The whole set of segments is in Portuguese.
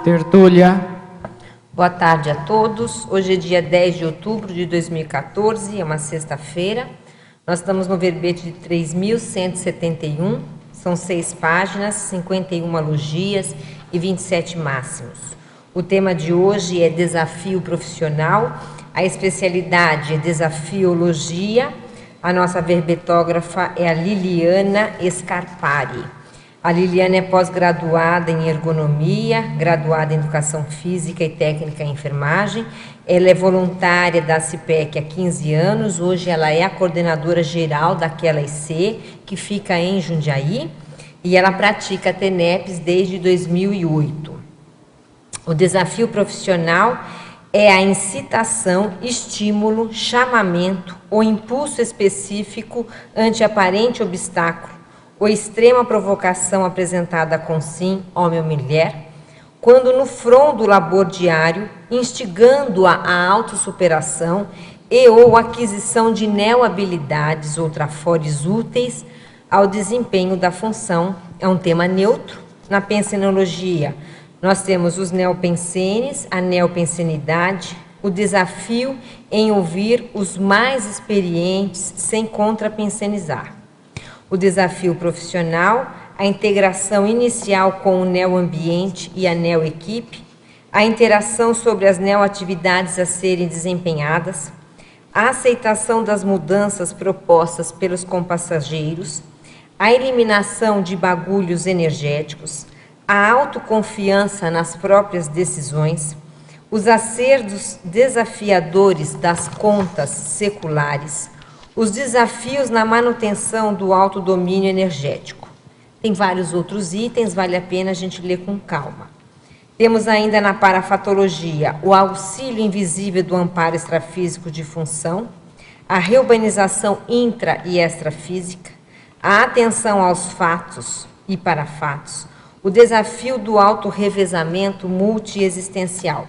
Tertúlia. Boa tarde a todos. Hoje é dia 10 de outubro de 2014, é uma sexta-feira. Nós estamos no verbete de 3.171, são 6 páginas, 51 alogias e 27 máximos. O tema de hoje é desafio profissional, a especialidade é desafiologia. A nossa verbetógrafa é a Liliana Scarpari. A Liliana é pós-graduada em ergonomia, graduada em educação física e técnica em enfermagem. Ela é voluntária da CIPEC há 15 anos. Hoje ela é a coordenadora geral daquela IC, que fica em Jundiaí. E ela pratica TENEPS desde 2008. O desafio profissional é a incitação, estímulo, chamamento ou impulso específico ante aparente obstáculo ou extrema provocação apresentada com sim, homem ou mulher, quando no front do labor diário, instigando-a à autossuperação e ou aquisição de neo-habilidades ou trafores úteis ao desempenho da função. É um tema neutro. Na pensenologia, nós temos os neopensenes, a neopensenidade, o desafio em ouvir os mais experientes sem contrapensenizar. O desafio profissional, a integração inicial com o neo-ambiente e a neo-equipe, a interação sobre as neo-atividades a serem desempenhadas, a aceitação das mudanças propostas pelos compassageiros, a eliminação de bagulhos energéticos, a autoconfiança nas próprias decisões, os acertos desafiadores das contas seculares, os desafios na manutenção do autodomínio energético. Tem vários outros itens, vale a pena a gente ler com calma. Temos ainda na parafatologia o auxílio invisível do amparo extrafísico de função, a reurbanização intra e extrafísica, a atenção aos fatos e parafatos, o desafio do autorrevezamento multiexistencial.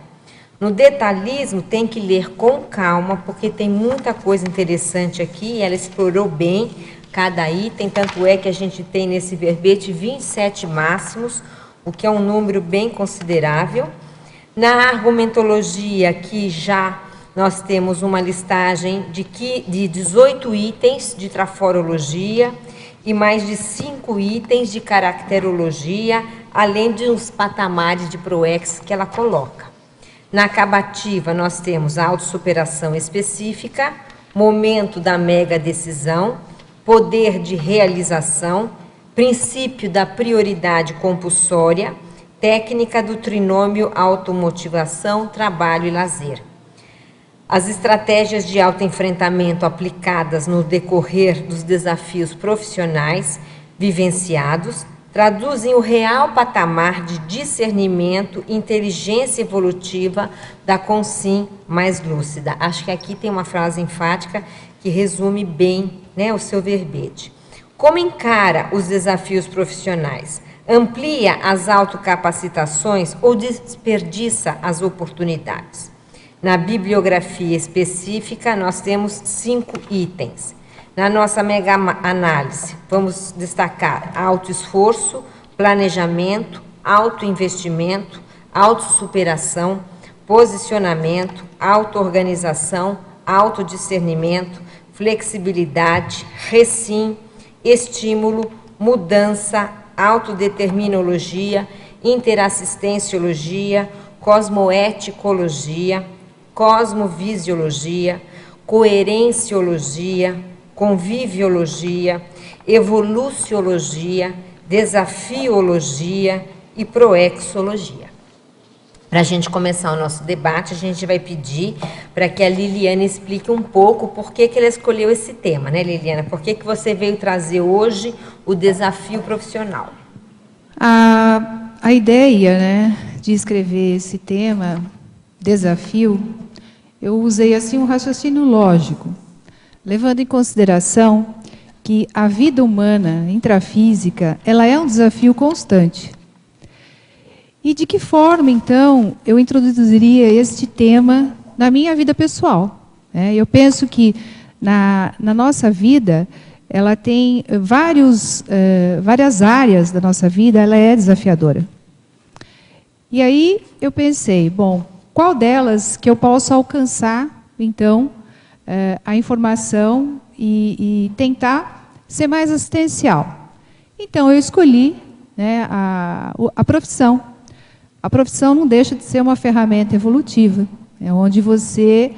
No detalhismo, tem que ler com calma, porque tem muita coisa interessante aqui, ela explorou bem cada item, tanto é que a gente tem nesse verbete 27 máximos, o que é um número bem considerável. Na argumentologia, aqui já nós temos uma listagem de 18 itens de traforologia e mais de 5 itens de caracterologia, além de uns patamares de PROEX que ela coloca. Na acabativa, nós temos a autossuperação específica, momento da mega decisão, poder de realização, princípio da prioridade compulsória, técnica do trinômio automotivação, trabalho e lazer. As estratégias de autoenfrentamento aplicadas no decorrer dos desafios profissionais vivenciados traduzem o real patamar de discernimento e inteligência evolutiva da consim mais lúcida. Acho que aqui tem uma frase enfática que resume bem, né, o seu verbete. Como encara os desafios profissionais? Amplia as autocapacitações ou desperdiça as oportunidades? Na bibliografia específica, nós temos 5 itens. Na nossa mega análise, vamos destacar autoesforço, planejamento, autoinvestimento, autossuperação, posicionamento, autoorganização, autodiscernimento, flexibilidade, recim, estímulo, mudança, autodeterminologia, interassistenciologia, cosmoeticologia, cosmovisiologia, coerenciologia, conviviologia, evoluciologia, desafiologia e proexologia. Para a gente começar o nosso debate, a gente vai pedir para que a Liliana explique um pouco por que ela escolheu esse tema, né, Liliana? Por que você veio trazer hoje o desafio profissional? A ideia, né, de escrever esse tema, desafio, eu usei assim um raciocínio lógico, levando em consideração que a vida humana, intrafísica, ela é um desafio constante. E de que forma, então, eu introduziria este tema na minha vida pessoal? Eu penso que na nossa vida, ela tem várias áreas da nossa vida, ela é desafiadora. E aí eu pensei, bom, qual delas que eu posso alcançar, então, a informação e tentar ser mais assistencial? Então, eu escolhi, né, a profissão. A profissão não deixa de ser uma ferramenta evolutiva, onde você,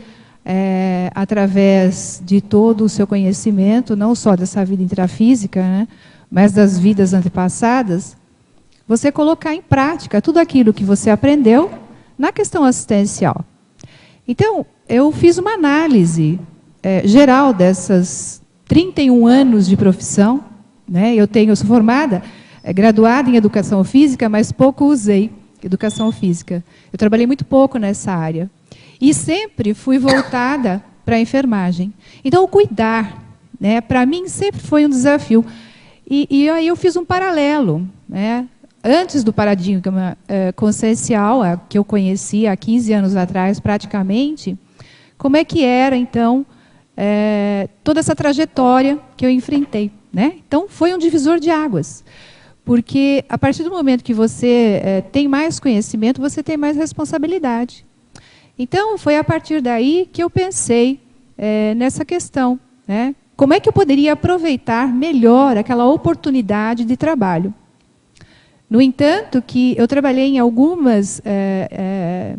através de todo o seu conhecimento, não só dessa vida intrafísica, né, mas das vidas antepassadas, você colocar em prática tudo aquilo que você aprendeu na questão assistencial. Então, eu fiz uma análise geral dessas 31 anos de profissão, né? Eu sou formada, graduada em Educação Física, mas pouco usei Educação Física. Eu trabalhei muito pouco nessa área. E sempre fui voltada para a enfermagem. Então, o cuidar, né, para mim, sempre foi um desafio. E aí eu fiz um paralelo, né? Antes do paradigma consciencial, que eu conheci há 15 anos atrás, praticamente, como é que era, então, toda essa trajetória que eu enfrentei, né? Então, foi um divisor de águas. Porque, a partir do momento que você tem mais conhecimento, você tem mais responsabilidade. Então, foi a partir daí que eu pensei nessa questão, né? Como é que eu poderia aproveitar melhor aquela oportunidade de trabalho? No entanto, que eu trabalhei em algumas...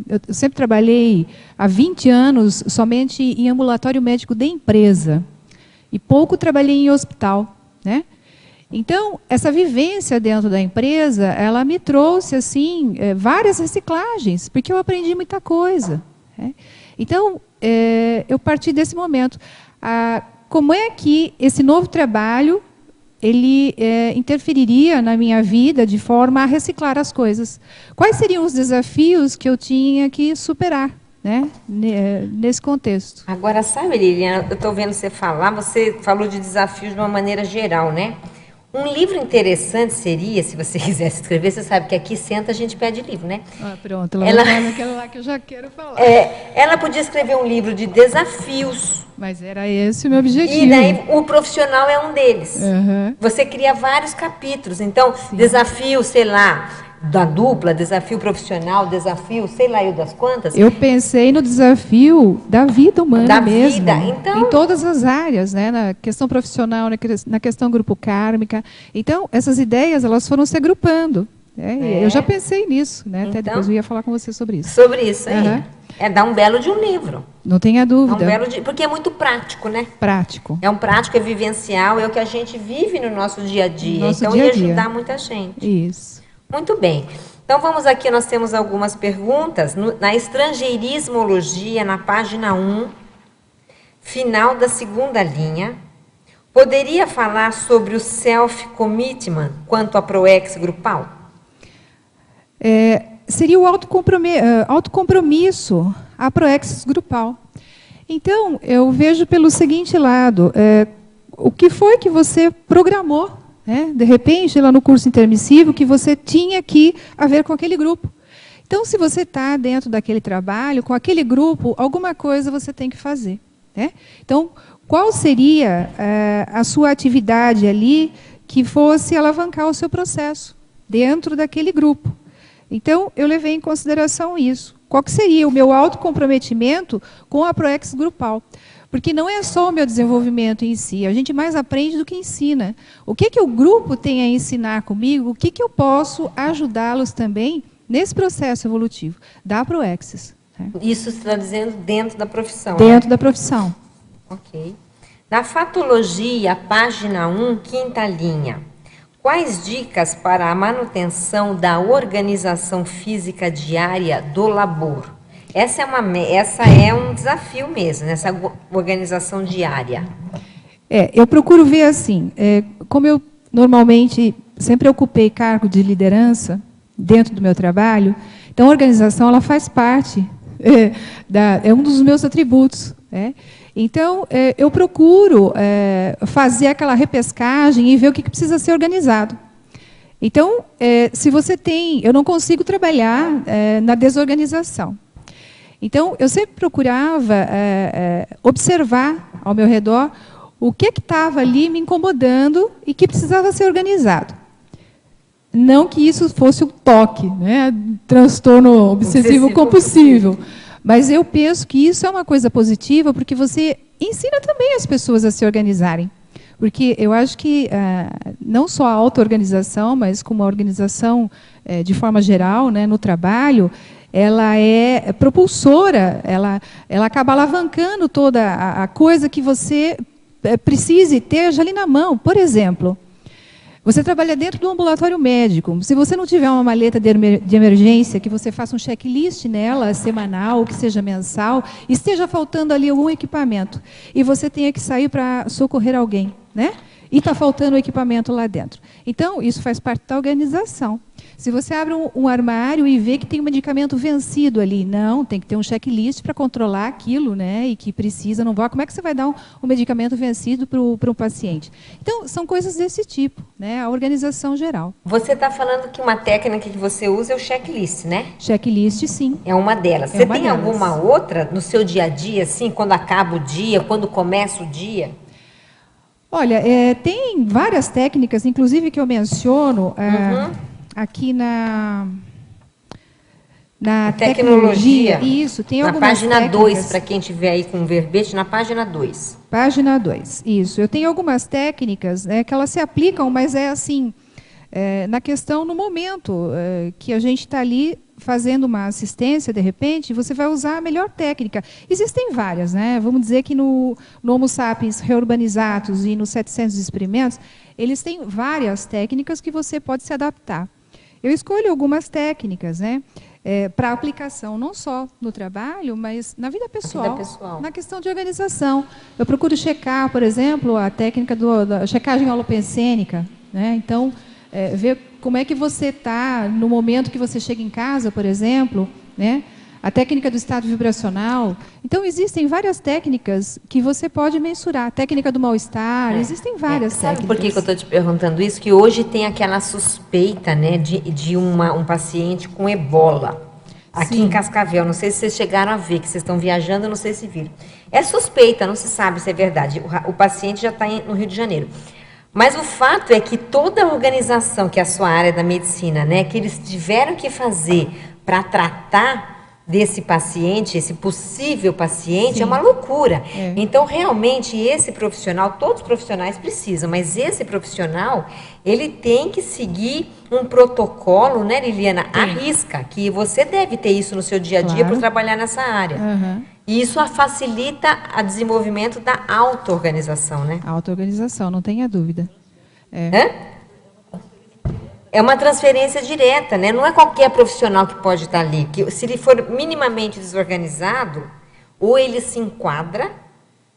eu sempre trabalhei há 20 anos somente em ambulatório médico de empresa. E pouco trabalhei em hospital, né? Então, essa vivência dentro da empresa, ela me trouxe assim, várias reciclagens, porque eu aprendi muita coisa, né? Então, eu parti desse momento. Como é que esse novo trabalho ele interferiria na minha vida de forma a reciclar as coisas? Quais seriam os desafios que eu tinha que superar, né, nesse contexto? Agora, sabe, Liliana, eu estou vendo você falar, você falou de desafios de uma maneira geral, né? Um livro interessante seria, se você quisesse escrever, você sabe que aqui senta a gente pede livro, né? Pronto, ela vai naquela lá que eu já quero falar. Ela podia escrever um livro de desafios. Mas era esse o meu objetivo. E daí o profissional é um deles. Uhum. Você cria vários capítulos. Então, Sim. Desafio, sei lá, da dupla, desafio profissional, desafio, sei lá, eu das quantas. Eu pensei no desafio da vida humana da mesmo. Vida. Então, em todas as áreas, né? Na questão profissional, na questão grupo kármica. Então, essas ideias elas foram se agrupando. Eu já pensei nisso, né? Até depois eu ia falar com você sobre isso. Sobre isso aí. Uhum. Dar um belo de um livro. Não tenha dúvida. Porque é muito prático, né? Prático. É um prático, é vivencial, é o que a gente vive no nosso dia a dia. Então, ia ajudar muita gente. Isso. Muito bem. Então, vamos aqui, nós temos algumas perguntas. Na Estrangeirismologia, na página 1, final da segunda linha, poderia falar sobre o self-commitment quanto à ProEx grupal? Seria o autocompromisso, a ProEx grupal. Então, eu vejo pelo seguinte lado, o que foi que você programou, né? De repente, lá no curso intermissivo, que você tinha que haver com aquele grupo. Então, se você está dentro daquele trabalho, com aquele grupo, alguma coisa você tem que fazer, né? Então, qual seria a sua atividade ali que fosse alavancar o seu processo dentro daquele grupo? Então, eu levei em consideração isso. Qual que seria o meu autocomprometimento com a ProEx grupal? Porque não é só o meu desenvolvimento em si, a gente mais aprende do que ensina. O que o grupo tem a ensinar comigo, o que eu posso ajudá-los também nesse processo evolutivo da ProExis. Né? Isso você está dizendo dentro da profissão. Dentro da profissão. Ok. Na Fatologia, página 1, quinta linha. Quais dicas para a manutenção da organização física diária do labor? Essa é um desafio mesmo, essa organização diária. Eu procuro ver assim, como eu normalmente sempre ocupei cargo de liderança dentro do meu trabalho, então a organização ela faz parte, é um dos meus atributos, né? Então, eu procuro fazer aquela repescagem e ver o que precisa ser organizado. Então, se você eu não consigo trabalhar na desorganização. Então, eu sempre procurava observar ao meu redor o que estava ali me incomodando e que precisava ser organizado. Não que isso fosse o toque, né? Transtorno obsessivo compulsivo. Mas eu penso que isso é uma coisa positiva, porque você ensina também as pessoas a se organizarem. Porque eu acho que não só a auto-organização, mas como a organização de forma geral, né, no trabalho, ela é propulsora, ela acaba alavancando toda a coisa que você precise ter já ali na mão. Por exemplo, você trabalha dentro do ambulatório médico. Se você não tiver uma maleta de emergência, que você faça um checklist nela, semanal, que seja mensal, esteja faltando ali algum equipamento, e você tenha que sair para socorrer alguém, né? E está faltando o equipamento lá dentro. Então, isso faz parte da organização. Se você abre um armário e vê que tem um medicamento vencido ali, não, tem que ter um checklist para controlar aquilo, né, e que precisa, não vai. Como é que você vai dar um medicamento vencido para um paciente? Então, são coisas desse tipo, né, a organização geral. Você está falando que uma técnica que você usa é o checklist, né? Checklist, sim. É uma delas. Você tem alguma outra no seu dia a dia, assim, quando acaba o dia, quando começa o dia? Olha, tem várias técnicas, inclusive que eu menciono aqui na tecnologia. Isso, tem algumas técnicas. Na página 2, para quem tiver aí com o verbete, na página 2. Página 2, isso. Eu tenho algumas técnicas que elas se aplicam, mas é assim, na questão, no momento que a gente está ali fazendo uma assistência, de repente, você vai usar a melhor técnica. Existem várias, né? Vamos dizer que no Homo sapiens Reurbanizatus e nos 700 experimentos, eles têm várias técnicas que você pode se adaptar. Eu escolho algumas técnicas, né, para aplicação, não só no trabalho, mas na vida pessoal, na questão de organização. Eu procuro checar, por exemplo, a técnica da checagem holopensênica, né? Então, ver como é que você está no momento que você chega em casa, por exemplo, né? A técnica do estado vibracional. Então, existem várias técnicas que você pode mensurar. A técnica do mal-estar, existem várias técnicas. Sabe por que eu estou te perguntando isso? Que hoje tem aquela suspeita, né, de um paciente com ebola. Aqui em Cascavel, não sei se vocês chegaram a ver, que vocês estão viajando, não sei se viram. É suspeita, não se sabe se é verdade. O paciente já está no Rio de Janeiro. Mas o fato é que toda a organização, que é a sua área da medicina, né, que eles tiveram que fazer para tratar desse paciente, esse possível paciente, é uma loucura. Então, realmente, esse profissional, todos os profissionais precisam, mas esse profissional, ele tem que seguir um protocolo, né, Liliana, à risca, que você deve ter isso no seu dia a dia para trabalhar nessa área. E isso facilita o desenvolvimento da auto-organização, né? Auto-organização, não tenha dúvida. É uma transferência direta, né? Não é qualquer profissional que pode estar ali. Que, se ele for minimamente desorganizado, ou ele se enquadra,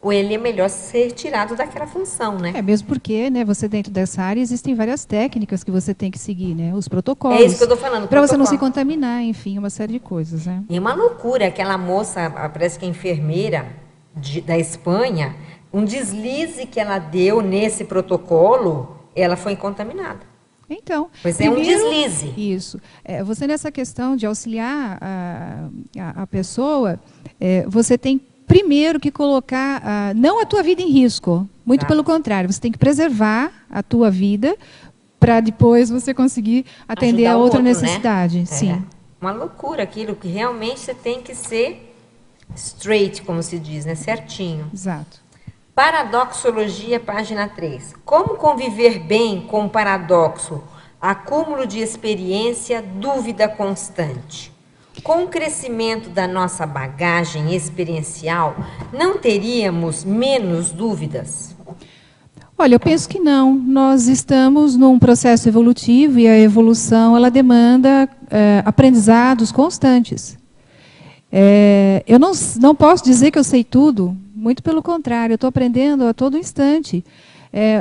ou ele é melhor ser tirado daquela função, né? Mesmo porque, né, você dentro dessa área existem várias técnicas que você tem que seguir, né? Os protocolos. É isso que eu estou falando. Para você não se contaminar, enfim, uma série de coisas, né? E uma loucura, aquela moça, parece que é enfermeira da Espanha, um deslize que ela deu nesse protocolo, ela foi contaminada. Então, pois é, um deslize. Isso. Você, nessa questão de auxiliar a pessoa, você tem primeiro que colocar, não a tua vida em risco, muito pelo contrário, você tem que preservar a tua vida para depois você conseguir atender a outra necessidade. Né? Sim. Uma loucura aquilo que realmente você tem que ser straight, como se diz, né? Certinho. Exato. Paradoxologia, página 3. Como conviver bem com o paradoxo? Acúmulo de experiência, dúvida constante. Com o crescimento da nossa bagagem experiencial, não teríamos menos dúvidas? Olha, eu penso que não. Nós estamos num processo evolutivo e a evolução ela demanda aprendizados constantes. Eu não posso dizer que eu sei tudo. Muito pelo contrário, eu estou aprendendo a todo instante.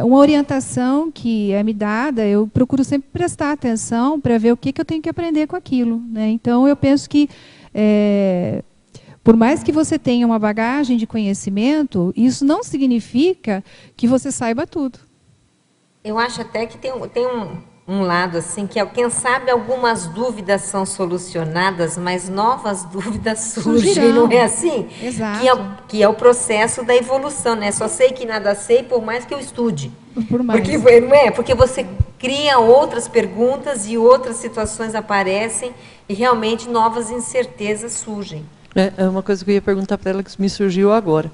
Uma orientação que é me dada, eu procuro sempre prestar atenção para ver o que eu tenho que aprender com aquilo, né? Então, eu penso que, por mais que você tenha uma bagagem de conhecimento, isso não significa que você saiba tudo. Eu acho até que tem um lado assim, que quem sabe algumas dúvidas são solucionadas, mas novas dúvidas surgem, não é assim? Exato. Que é o processo da evolução, né? Só sei que nada sei, por mais que eu estude. Por mais. Porque, não é? Porque você cria outras perguntas e outras situações aparecem e realmente novas incertezas surgem. É uma coisa que eu ia perguntar para ela que me surgiu agora.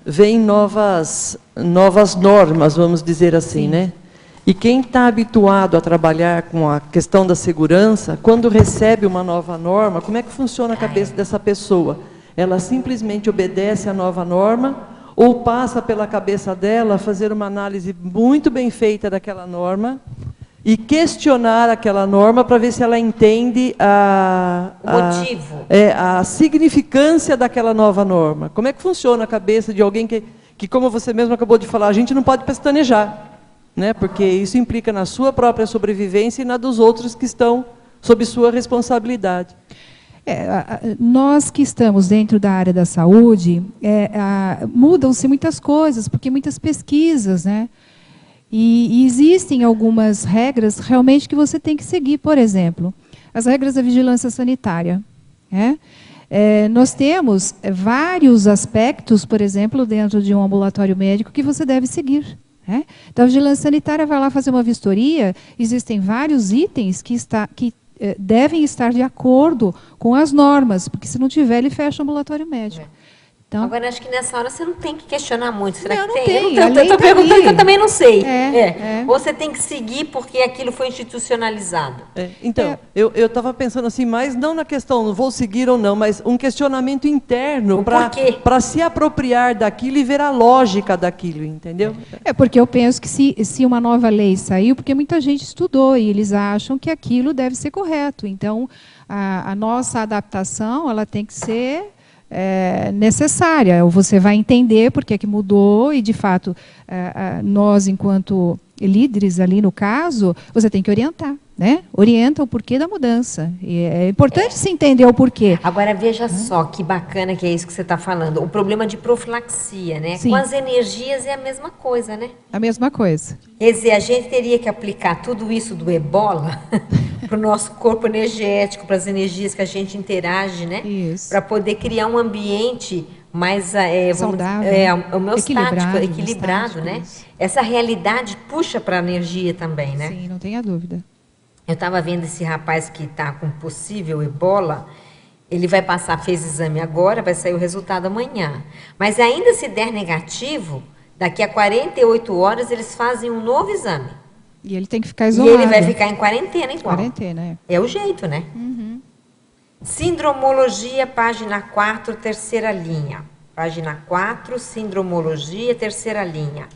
Vêm novas normas, vamos dizer assim, sim, né? E quem está habituado a trabalhar com a questão da segurança, quando recebe uma nova norma, como é que funciona a cabeça dessa pessoa? Ela simplesmente obedece à nova norma ou passa pela cabeça dela fazer uma análise muito bem feita daquela norma e questionar aquela norma para ver se ela entende a significância daquela nova norma? Como é que funciona a cabeça de alguém que, como você mesmo acabou de falar, a gente não pode pestanejar, né? Porque isso implica na sua própria sobrevivência e na dos outros que estão sob sua responsabilidade. Nós que estamos dentro da área da saúde, mudam-se muitas coisas, porque muitas pesquisas, né? E existem algumas regras realmente que você tem que seguir, por exemplo, as regras da vigilância sanitária. Né? Nós temos vários aspectos, por exemplo, dentro de um ambulatório médico que você deve seguir. Né? Então, a vigilância sanitária vai lá fazer uma vistoria, existem vários itens que devem estar de acordo com as normas, porque se não tiver, ele fecha o ambulatório médico. Então, agora, acho que nessa hora você não tem que questionar muito. Será não, que não tem? tem. Eu estou perguntando que eu também não sei. Ou você tem que seguir porque aquilo foi institucionalizado. Então, eu estava pensando assim, mas não na questão, não vou seguir ou não, mas um questionamento interno para se apropriar daquilo e ver a lógica daquilo, entendeu? Porque eu penso que se uma nova lei saiu, porque muita gente estudou e eles acham que aquilo deve ser correto. Então, a nossa adaptação ela tem que ser necessária. Você vai entender por que mudou e, de fato, nós, enquanto líderes ali no caso, você tem que orientar. Né? Orienta o porquê da mudança. E é importante se entender o porquê. Agora, veja só que bacana que é isso que você está falando. O problema de profilaxia, né? Sim. Com as energias é a mesma coisa, né? A mesma coisa. Quer dizer, a gente teria que aplicar tudo isso do ebola para o nosso corpo energético, para as energias que a gente interage, né? Isso. Para poder criar um ambiente mais saudável, equilibrado, né? Isso. Essa realidade puxa para a energia também, né? Sim, não tenha dúvida. Eu estava vendo esse rapaz que está com possível ebola, ele vai passar, fez exame agora, vai sair o resultado amanhã. Mas ainda se der negativo, daqui a 48 horas eles fazem um novo exame. E ele tem que ficar isolado. E ele vai ficar em quarentena igual. Quarentena, É o jeito, né? Uhum. Sindromologia, página 4, terceira linha. Página 4, sindromologia, terceira linha.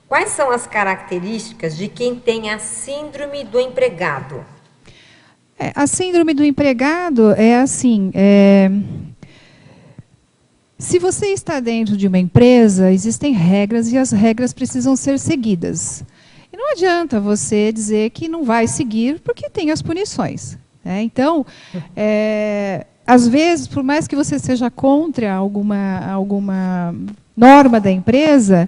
Quais são as características de quem tem a síndrome do empregado? A síndrome do empregado é assim, se você está dentro de uma empresa, existem regras e as regras precisam ser seguidas. E não adianta você dizer que não vai seguir porque tem as punições. Né? Então, às vezes, por mais que você seja contra alguma norma da empresa,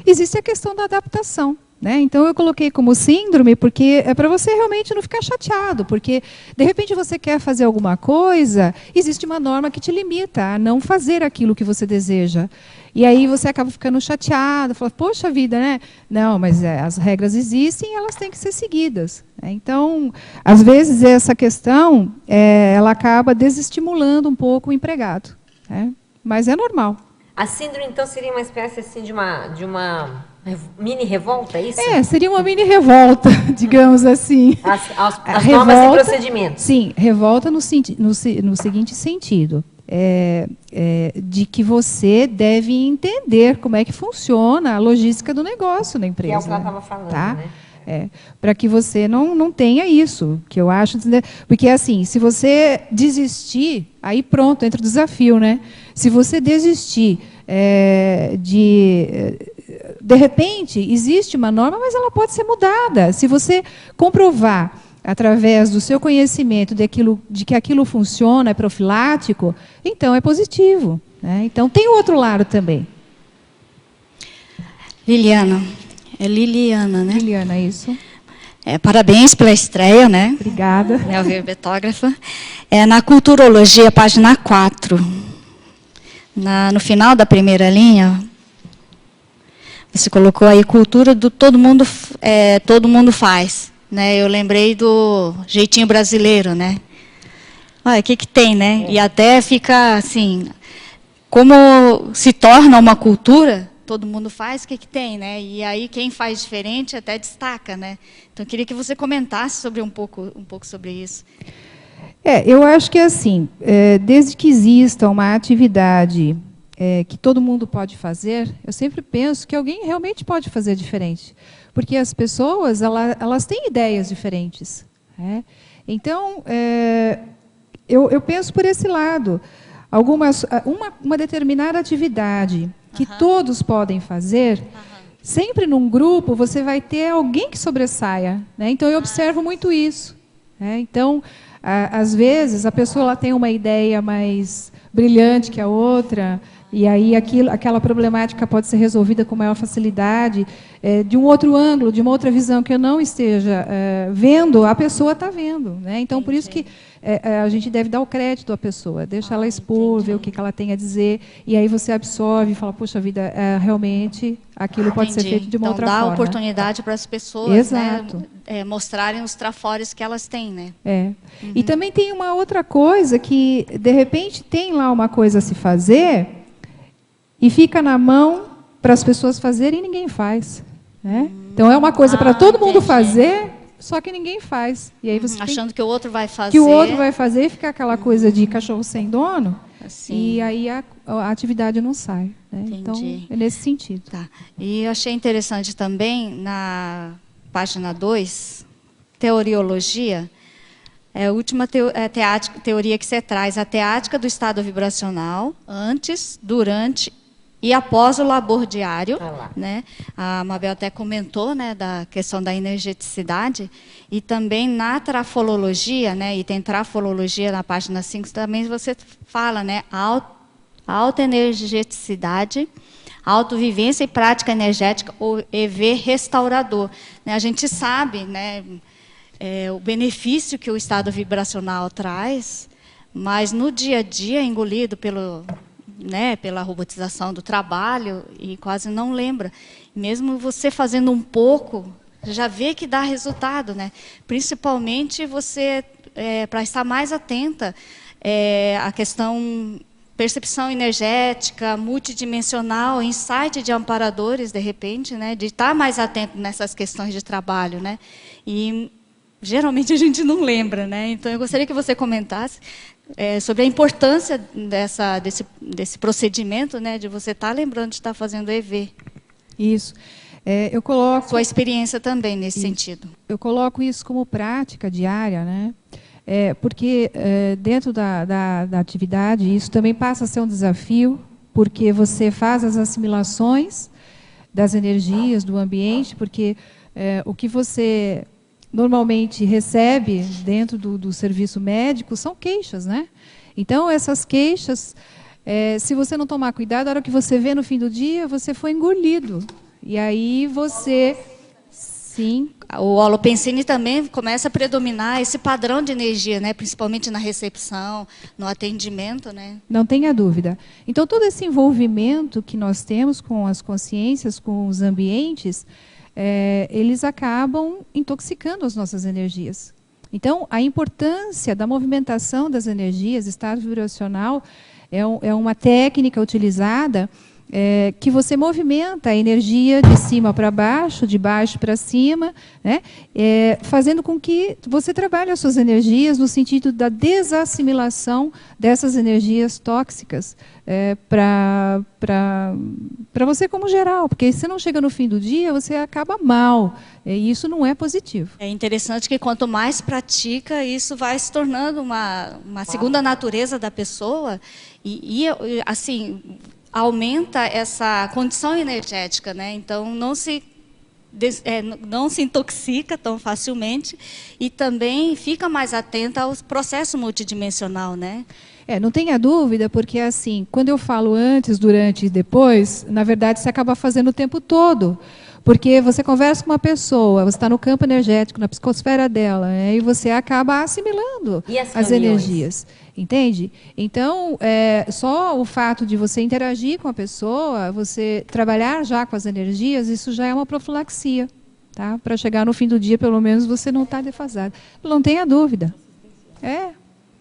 existe a questão da adaptação. Né? Então, eu coloquei como síndrome, porque é para você realmente não ficar chateado, porque, de repente, você quer fazer alguma coisa, existe uma norma que te limita a não fazer aquilo que você deseja. E aí você acaba ficando chateado, fala, poxa vida, né? Não, mas as regras existem e elas têm que ser seguidas. Né? Então, às vezes, essa questão, ela acaba desestimulando um pouco o empregado. Né? Mas é normal. A síndrome, então, seria uma espécie assim, de uma mini revolta, é isso? Seria uma mini revolta, digamos assim. As normas e procedimentos. Sim, revolta no seguinte sentido. De que você deve entender como é que funciona a logística do negócio na empresa. Que é o que ela estava falando, tá? né? Para que você não tenha isso, que eu acho... Porque, assim, se você desistir, aí pronto, entra o desafio, né? Se você desistir de repente, existe uma norma, mas ela pode ser mudada. Se você comprovar, através do seu conhecimento de que aquilo funciona, é profilático, então é positivo. Né? Então, tem o outro lado também. Liliana. É Liliana, né? Liliana, isso. Parabéns pela estreia, né? Obrigada. Minha verbetógrafa. Na Culturologia, página 4. No final da primeira linha, Você colocou aí cultura do todo mundo faz, né? Eu lembrei do jeitinho brasileiro, né? Olha, o que tem, né? E até fica assim, como se torna uma cultura, todo mundo faz, o que tem, né? E aí quem faz diferente até destaca, né? Então eu queria que você comentasse sobre um pouco sobre isso. Eu acho que assim, desde que exista uma atividade que todo mundo pode fazer, eu sempre penso que alguém realmente pode fazer diferente, porque as pessoas elas têm ideias diferentes, né? Então eu penso por esse lado. Uma determinada atividade que todos podem fazer, sempre num grupo você vai ter alguém que sobressaia, né? Então eu observo muito isso, né? Então às vezes a pessoa ela tem uma ideia mais brilhante que a outra, e aí aquela problemática pode ser resolvida com maior facilidade, de um outro ângulo, de uma outra visão que eu não esteja vendo, a pessoa está vendo, né? Então, por isso que a gente deve dar o crédito à pessoa, deixa ela expor, ver o que ela tem a dizer, e aí você absorve e fala, poxa vida, realmente aquilo pode ser feito de uma outra forma. Então, dá oportunidade para as pessoas, exato, né, mostrarem os trafores que elas têm, né? E também tem uma outra coisa que, de repente, tem lá uma coisa a se fazer e fica na mão para as pessoas fazerem e ninguém faz, né? Então, é uma coisa para todo mundo fazer, só que ninguém faz. E aí você achando que o outro vai fazer. Que o outro vai fazer, fica aquela coisa de cachorro sem dono, assim. E aí a atividade não sai, né? Então, é nesse sentido. Tá. E eu achei interessante também, na página 2, teoriologia, a última teoria que você traz, a teática do estado vibracional, antes, durante e após o labor diário, né? A Mabel até comentou, né, da questão da energeticidade, e também na trafolologia, né, e tem trafolologia na página 5, também você fala, né, autoenergeticidade, autovivência e prática energética, ou EV restaurador. Né, a gente sabe, né, o benefício que o estado vibracional traz, mas no dia a dia, engolido pela robotização do trabalho, e quase não lembra. Mesmo você fazendo um pouco, já vê que dá resultado, né? Principalmente você, para estar mais atenta à questão percepção energética, multidimensional, insight de amparadores, de repente, né? De estar mais atento nessas questões de trabalho, né? E geralmente a gente não lembra, né? Então eu gostaria que você comentasse sobre a importância desse procedimento, né, de você estar lembrando de estar fazendo EV. Isso. Eu coloco... Sua experiência também nesse sentido. Eu coloco isso como prática diária, né? Porque dentro da atividade, isso também passa a ser um desafio, porque você faz as assimilações das energias do ambiente, porque o que você normalmente recebe dentro do serviço médico são queixas, né? Então, essas queixas, se você não tomar cuidado, a hora que você vê no fim do dia, você foi engolido. E aí você... Sim. O holopensene também começa a predominar esse padrão de energia, né? Principalmente na recepção, no atendimento, né? Não tenha dúvida. Então, todo esse envolvimento que nós temos com as consciências, com os ambientes, eles acabam intoxicando as nossas energias. Então, a importância da movimentação das energias, estado vibracional, é uma técnica utilizada que você movimenta a energia de cima para baixo, de baixo para cima, né? Fazendo com que você trabalhe as suas energias no sentido da desassimilação dessas energias tóxicas para você como geral, porque se não chega no fim do dia, você acaba mal, e isso não é positivo. É interessante que quanto mais pratica, isso vai se tornando uma segunda natureza da pessoa, e assim... aumenta essa condição energética, né? Então não se intoxica tão facilmente e também fica mais atenta ao processo multidimensional, né? Não tenha dúvida, porque assim, quando eu falo antes, durante e depois, na verdade você acaba fazendo o tempo todo. Porque você conversa com uma pessoa, você está no campo energético, na psicosfera dela, e você acaba assimilando balanceando E as as reuniões? energias, entende? Então, só o fato de você interagir com a pessoa, você trabalhar já com as energias, isso já é uma profilaxia, tá? Para chegar no fim do dia, pelo menos, você não está defasado. Não tenha dúvida.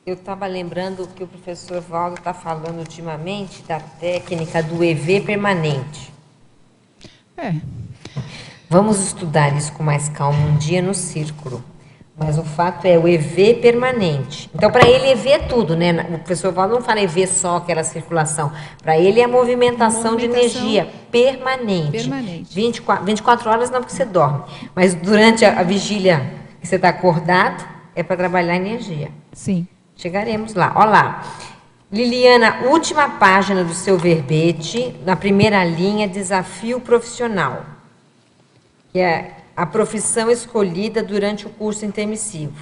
Eu estava lembrando que o professor Valdo está falando ultimamente da técnica do EV permanente. Vamos estudar isso com mais calma um dia no círculo. Mas o fato é o EV permanente. Então, para ele, EV é tudo, né? O professor Valdo não fala EV só, aquela circulação. Para ele, é a movimentação de energia permanente. 24 horas não, porque você dorme. Mas durante a vigília que você está acordado, é para trabalhar energia. Sim. Chegaremos lá. Olha lá. Liliana, última página do seu verbete, na primeira linha, desafio profissional. Que é a profissão escolhida durante o curso intermissivo.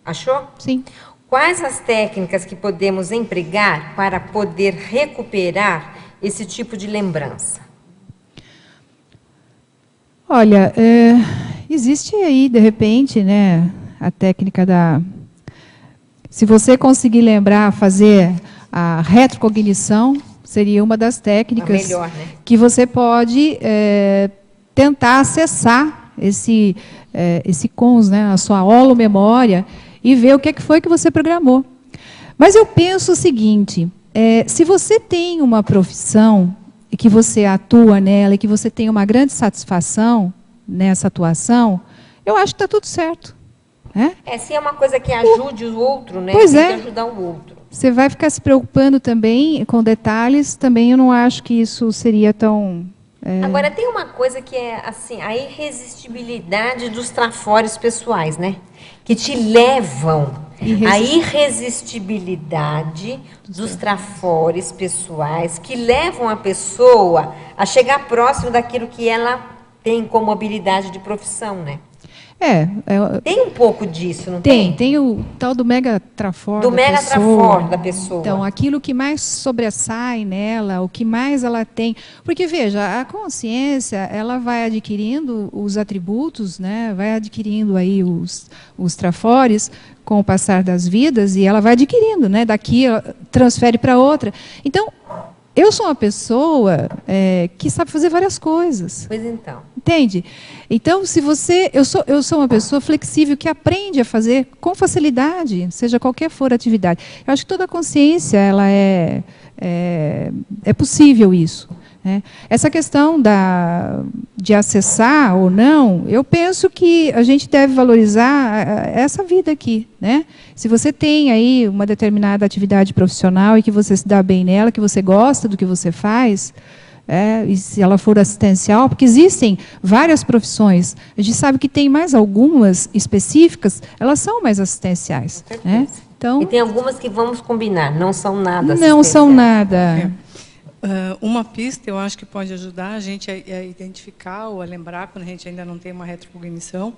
Achou? Sim. Quais as técnicas que podemos empregar para poder recuperar esse tipo de lembrança? Olha, existe aí, de repente, né, a técnica da... Se você conseguir lembrar, fazer a retrocognição, seria uma das técnicas melhor, né? que você pode tentar acessar esse cons, né, a sua holomemória, e ver o que foi que você programou. Mas eu penso o seguinte, se você tem uma profissão e que você atua nela e que você tem uma grande satisfação nessa atuação, eu acho que está tudo certo. Se é uma coisa que ajude o outro, né? Pois tem que ajudar o outro. Você vai ficar se preocupando também com detalhes, também eu não acho que isso seria tão... Agora, tem uma coisa que é assim, a irresistibilidade dos trafores pessoais, né? Que te levam... A irresistibilidade dos trafores pessoais que levam a pessoa a chegar próximo daquilo que ela tem como habilidade de profissão, né? Tem um pouco disso, não tem? Tem o tal do megatrafor da pessoa. Então, aquilo que mais sobressai nela, o que mais ela tem... Porque, veja, a consciência, ela vai adquirindo os atributos, né? Vai adquirindo aí os trafores com o passar das vidas, e ela vai adquirindo, né? Daqui, ela transfere para outra. Então, eu sou uma pessoa que sabe fazer várias coisas. Pois então. Entende? Então, se você... Eu sou uma pessoa flexível que aprende a fazer com facilidade, seja qualquer for a atividade. Eu acho que toda consciência, ela é possível isso. Né? Essa questão de acessar ou não, eu penso que a gente deve valorizar essa vida aqui. Né? Se você tem aí uma determinada atividade profissional e que você se dá bem nela, que você gosta do que você faz... e se ela for assistencial, porque existem várias profissões, a gente sabe que tem mais algumas específicas, elas são mais assistenciais. Né? Então, e tem algumas que vamos combinar, não são nada não são nada. Uma pista, eu acho que pode ajudar a gente a identificar ou a lembrar, quando a gente ainda não tem uma retrocognição,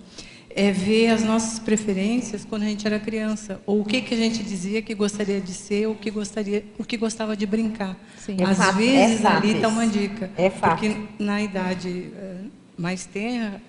é ver as nossas preferências quando a gente era criança, ou o que a gente dizia que gostaria de ser, o que gostava de brincar. Sim. Às vezes, ali está uma isso. dica, porque na idade mais tenra,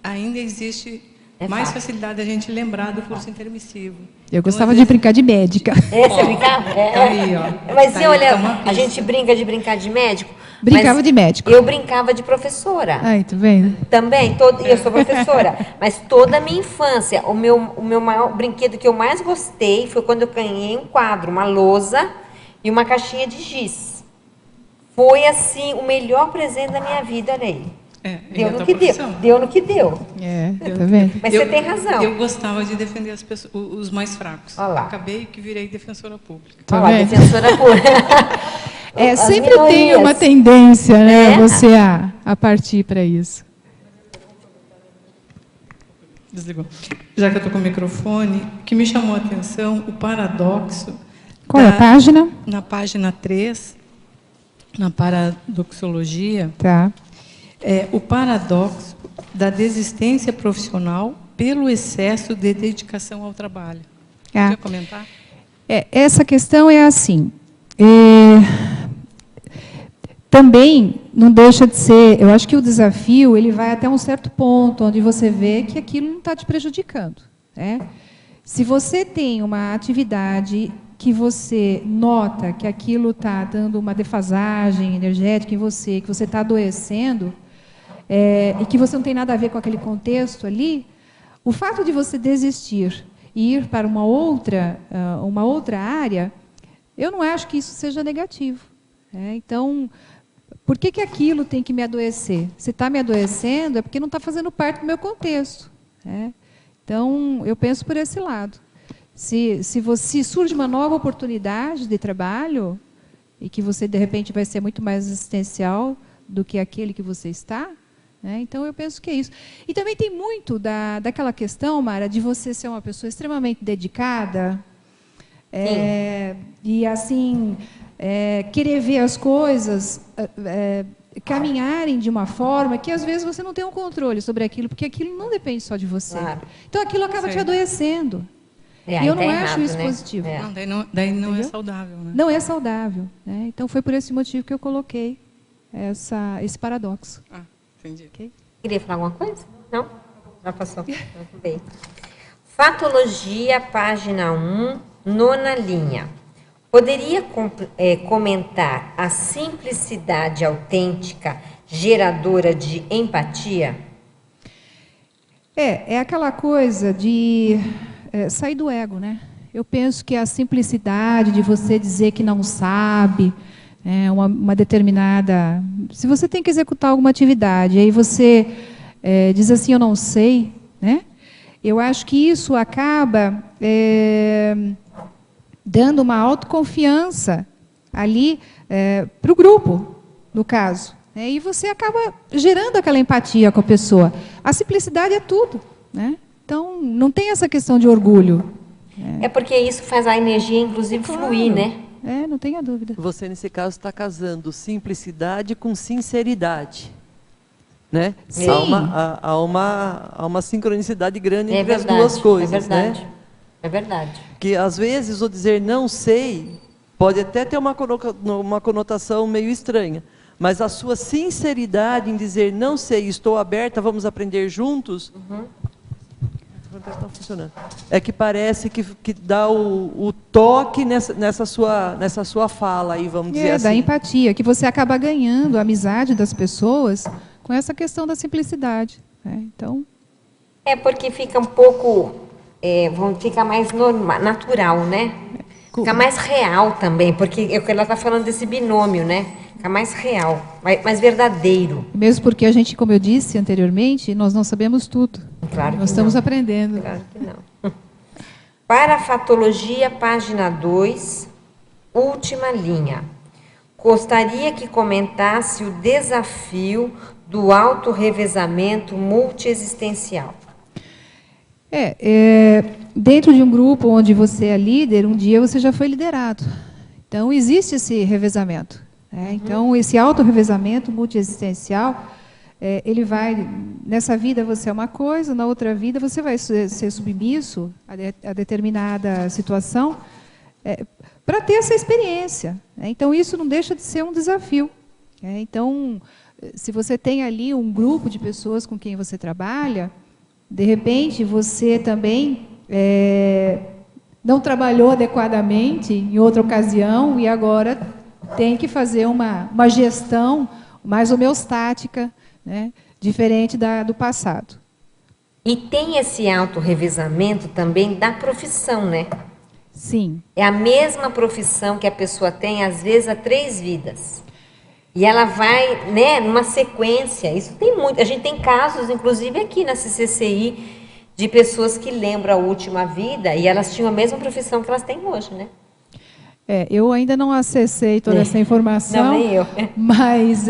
ainda existe mais facilidade a gente lembrar do curso intermissivo. Eu gostava de brincar de médica. Você brincava? Aí, ó. Mas Tá aí, olha, tá uma a pista. gente brinca de brincar de médico. Brincava mas de médico. Eu brincava de professora. Ai, tá vendo? Também, e eu sou professora. Mas toda a minha infância, o meu maior brinquedo que eu mais gostei foi quando eu ganhei um quadro, uma lousa e uma caixinha de giz. Foi, assim, o melhor presente da minha vida, olha aí. Deu no que deu. Deu no que deu. Tá vendo? Mas você tem razão. Eu gostava de defender as pessoas, os mais fracos. Olha lá. Acabei que virei defensora pública. Tá Olha lá, vendo? defensora pública. Sempre minorias. tem uma tendência, né, você a partir para isso. Desligou. Já que eu estou com o microfone, o que me chamou a atenção, o paradoxo... Qual é a página? Na página 3, na paradoxologia, Tá. o paradoxo da desistência profissional pelo excesso de dedicação ao trabalho. Quer comentar? Essa questão é assim... também não deixa de ser... Eu acho que o desafio ele vai até um certo ponto, onde você vê que aquilo não está te prejudicando. Né? Se você tem uma atividade que você nota que aquilo está dando uma defasagem energética em você, que você está adoecendo, e que você não tem nada a ver com aquele contexto ali, o fato de você desistir e ir para uma outra área, eu não acho que isso seja negativo. Então, por que aquilo tem que me adoecer? Se está me adoecendo, é porque não está fazendo parte do meu contexto. Então, eu penso por esse lado. Se surge uma nova oportunidade de trabalho, e que você, de repente, vai ser muito mais existencial do que aquele que você está, então eu penso que é isso. E também tem muito daquela questão, Mara, de você ser uma pessoa extremamente dedicada, e assim, querer ver as coisas caminharem de uma forma que às vezes você não tem um controle sobre aquilo, porque aquilo não depende só de você. Claro. Então aquilo acaba te adoecendo. E eu não acho isso positivo. Não, daí não é saudável. Né? Não é saudável. Então foi por esse motivo que eu coloquei esse paradoxo. Entendi. Okay? Queria falar alguma coisa? Não? Já passou. Muito bem. Fatologia, página 1, 9ª linha. Poderia comentar a simplicidade autêntica geradora de empatia? É aquela coisa de sair do ego, né? Eu penso que a simplicidade de você dizer que não sabe, uma determinada... Se você tem que executar alguma atividade, aí você diz assim, eu não sei, né? Eu acho que isso acaba dando uma autoconfiança ali para o grupo, no caso. E você acaba gerando aquela empatia com a pessoa. A simplicidade é tudo, né? Então, não tem essa questão de orgulho. É porque isso faz a energia, inclusive, fluir, né? Não tenha dúvida. Você, nesse caso, está casando simplicidade com sinceridade. Né? Sim. Há uma sincronicidade grande entre as duas coisas. É verdade. Né? É verdade. Que, às vezes, o dizer não sei pode até ter uma conotação meio estranha. Mas a sua sinceridade em dizer não sei, estou aberta, vamos aprender juntos... Está funcionando. É que parece que dá o toque nessa sua fala aí, vamos dizer assim. Da empatia, que você acaba ganhando a amizade das pessoas com essa questão da simplicidade. Então... porque fica um pouco, fica mais normal, natural, né? Fica mais real também, porque ela está falando desse binômio, né? Fica mais real, mais verdadeiro. Mesmo porque a gente, como eu disse anteriormente, nós não sabemos tudo. Claro que nós estamos não. aprendendo. Claro que não. Para a fatologia, página 2, última linha. Gostaria que comentasse o desafio do autorrevezamento multiexistencial. Dentro de um grupo onde você é líder, um dia você já foi liderado. Então, existe esse revezamento. Então, esse autorrevezamento multiexistencial, ele vai... Nessa vida você é uma coisa, na outra vida você vai ser submisso a determinada situação para ter essa experiência. Então, isso não deixa de ser um desafio. Então, se você tem ali um grupo de pessoas com quem você trabalha, de repente, você também não trabalhou adequadamente em outra ocasião e agora tem que fazer uma gestão mais homeostática, né, diferente do passado. E tem esse autorrevezamento também da profissão, né? Sim. É a mesma profissão que a pessoa tem, às vezes, há 3 vidas. E ela vai, né, numa sequência. Isso tem muito. A gente tem casos, inclusive aqui na CCCI, de pessoas que lembram a última vida e elas tinham a mesma profissão que elas têm hoje, né? Eu ainda não acessei toda essa informação, não, nem eu. Mas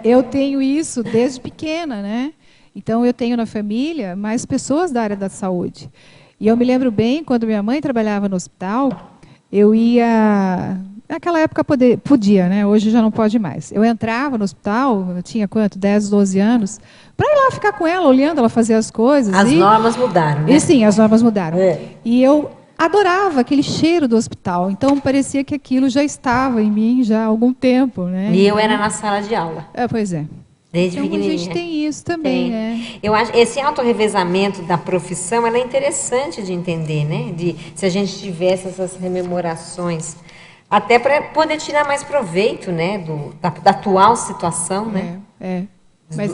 eu tenho isso desde pequena, né? Então, eu tenho na família mais pessoas da área da saúde. E eu me lembro bem, quando minha mãe trabalhava no hospital, eu ia... Naquela época podia, né? Hoje já não pode mais. Eu entrava no hospital, eu tinha quanto? 10, 12 anos, para ir lá ficar com ela, olhando ela fazer as coisas. As normas mudaram, né? E sim, as normas mudaram. E eu adorava aquele cheiro do hospital, então parecia que aquilo já estava em mim já há algum tempo, né? E eu era na sala de aula. Pois é. Desde Então, a pequenininha. gente tem isso também, Tem. né? Eu acho esse autorrevezamento da profissão, ela é interessante de entender, né? Se a gente tivesse essas rememorações, até para poder tirar mais proveito, né? Da atual situação, né? Mas,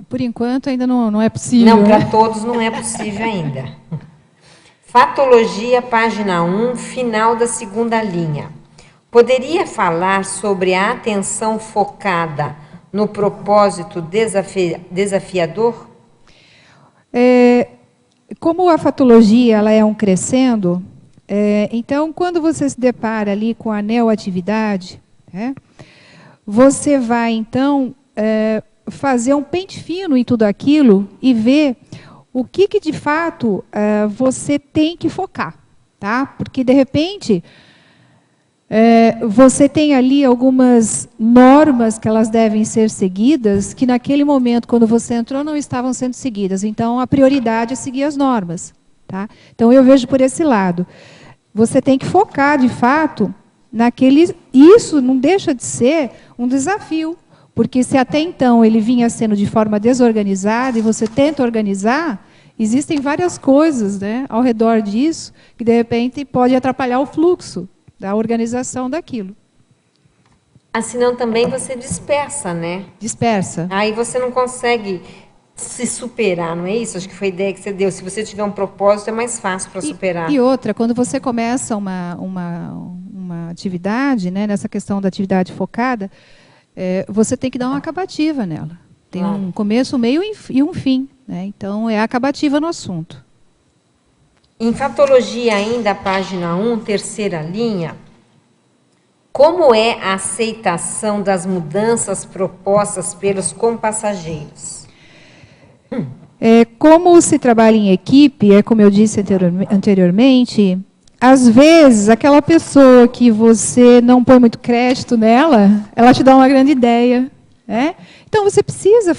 por enquanto, ainda não é possível. Não, para né? todos não é possível ainda. Fatologia, página 1, final da segunda linha. Poderia falar sobre a atenção focada no propósito desafiador? Como a fatologia ela é um crescendo, então, quando você se depara ali com a neoatividade, né, você vai, então, fazer um pente fino em tudo aquilo e ver o que de fato, você tem que focar. Tá? Porque, de repente, você tem ali algumas normas que elas devem ser seguidas, que naquele momento, quando você entrou, não estavam sendo seguidas. Então, a prioridade é seguir as normas. Tá? Então, eu vejo por esse lado. Você tem que focar, de fato, naquele... Isso não deixa de ser um desafio, porque se até então ele vinha sendo de forma desorganizada e você tenta organizar, existem várias coisas, né, ao redor disso que, de repente, pode atrapalhar o fluxo da organização daquilo. Senão também você dispersa, né? Dispersa. Aí você não consegue se superar, não é isso? Acho que foi a ideia que você deu. Se você tiver um propósito, é mais fácil para superar. E outra, quando você começa uma atividade, né, nessa questão da atividade focada, você tem que dar uma acabativa nela. Tem um começo, um meio e um fim. Né? Então, é acabativa no assunto. Em fatologia ainda, página 1, terceira linha, como é a aceitação das mudanças propostas pelos compassageiros? Como se trabalha em equipe, como eu disse anteriormente, às vezes, aquela pessoa que você não põe muito crédito nela, ela te dá uma grande ideia. Né? Então, você precisa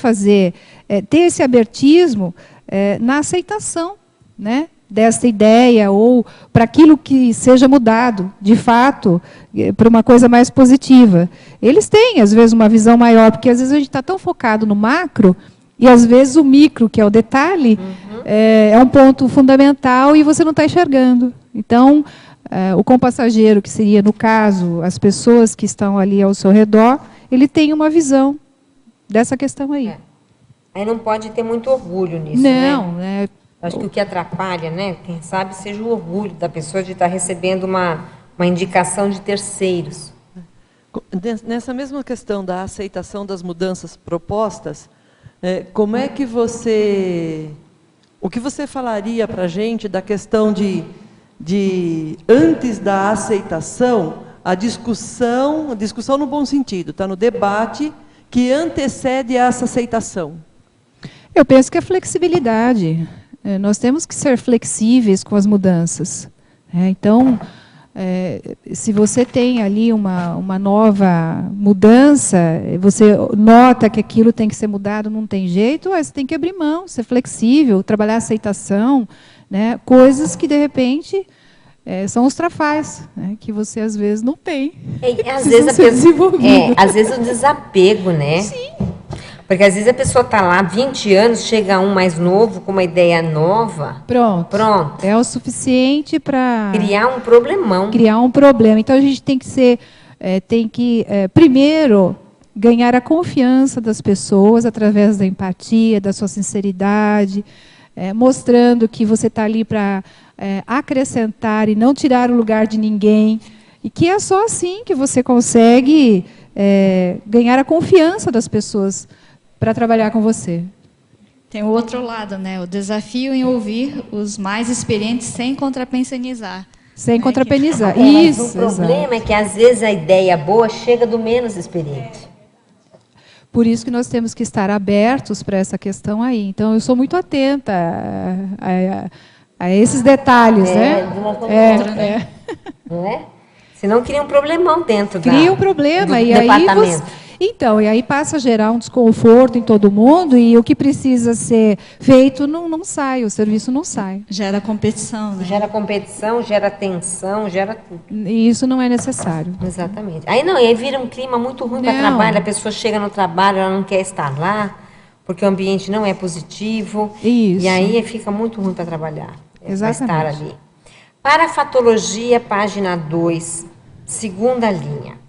ter esse abertismo na aceitação, né, dessa ideia, ou para aquilo que seja mudado, de fato, para uma coisa mais positiva. Eles têm, às vezes, uma visão maior, porque às vezes a gente está tão focado no macro, e às vezes o micro, que é o detalhe, é um ponto fundamental e você não está enxergando. Então, o compassageiro, que seria, no caso, as pessoas que estão ali ao seu redor, ele tem uma visão dessa questão aí. Aí não pode ter muito orgulho nisso, né? Não, né? Acho que o que atrapalha, né, quem sabe, seja o orgulho da pessoa de estar recebendo uma indicação de terceiros. Nessa mesma questão da aceitação das mudanças propostas, como é que você... O que você falaria para a gente da questão de antes da aceitação, a discussão no bom sentido, está no debate, que antecede essa aceitação? Eu penso que é flexibilidade. Nós temos que ser flexíveis com as mudanças. Então, se você tem ali uma nova mudança, você nota que aquilo tem que ser mudado, não tem jeito, você tem que abrir mão, ser flexível, trabalhar a aceitação, né? Coisas que, de repente, são os trafais, né? Que você, às vezes, não tem. Às vezes o desapego, né? Sim. Porque às vezes a pessoa está lá 20 anos, chega um mais novo, com uma ideia nova. Pronto. É o suficiente para... criar um problemão. Criar um problema. Então, a gente tem que primeiro, ganhar a confiança das pessoas através da empatia, da sua sinceridade, mostrando que você está ali para acrescentar e não tirar o lugar de ninguém. E que é só assim que você consegue ganhar a confiança das pessoas para trabalhar com você. Tem o outro lado, né? O desafio em ouvir os mais experientes sem contrapensionizar. Sem contrapenizar. Mas o problema é que, às vezes, a ideia boa chega do menos experiente. Por isso que nós temos que estar abertos para essa questão aí. Então, eu sou muito atenta a esses detalhes, né? De uma forma ou outra, né? Não é? Senão cria um problemão dentro cria um problema. do E departamento. Então, e aí passa a gerar um desconforto em todo mundo e o que precisa ser feito não sai, o serviço não sai. Gera competição, né? Gera competição, gera tensão, gera tudo. E isso não é necessário. Exatamente. Aí vira um clima muito ruim para Não. trabalho, a pessoa chega no trabalho, ela não quer estar lá, porque o ambiente não é positivo. Isso. E aí fica muito ruim para trabalhar, para Exatamente. estar ali. Parafatologia, página 2, segunda linha.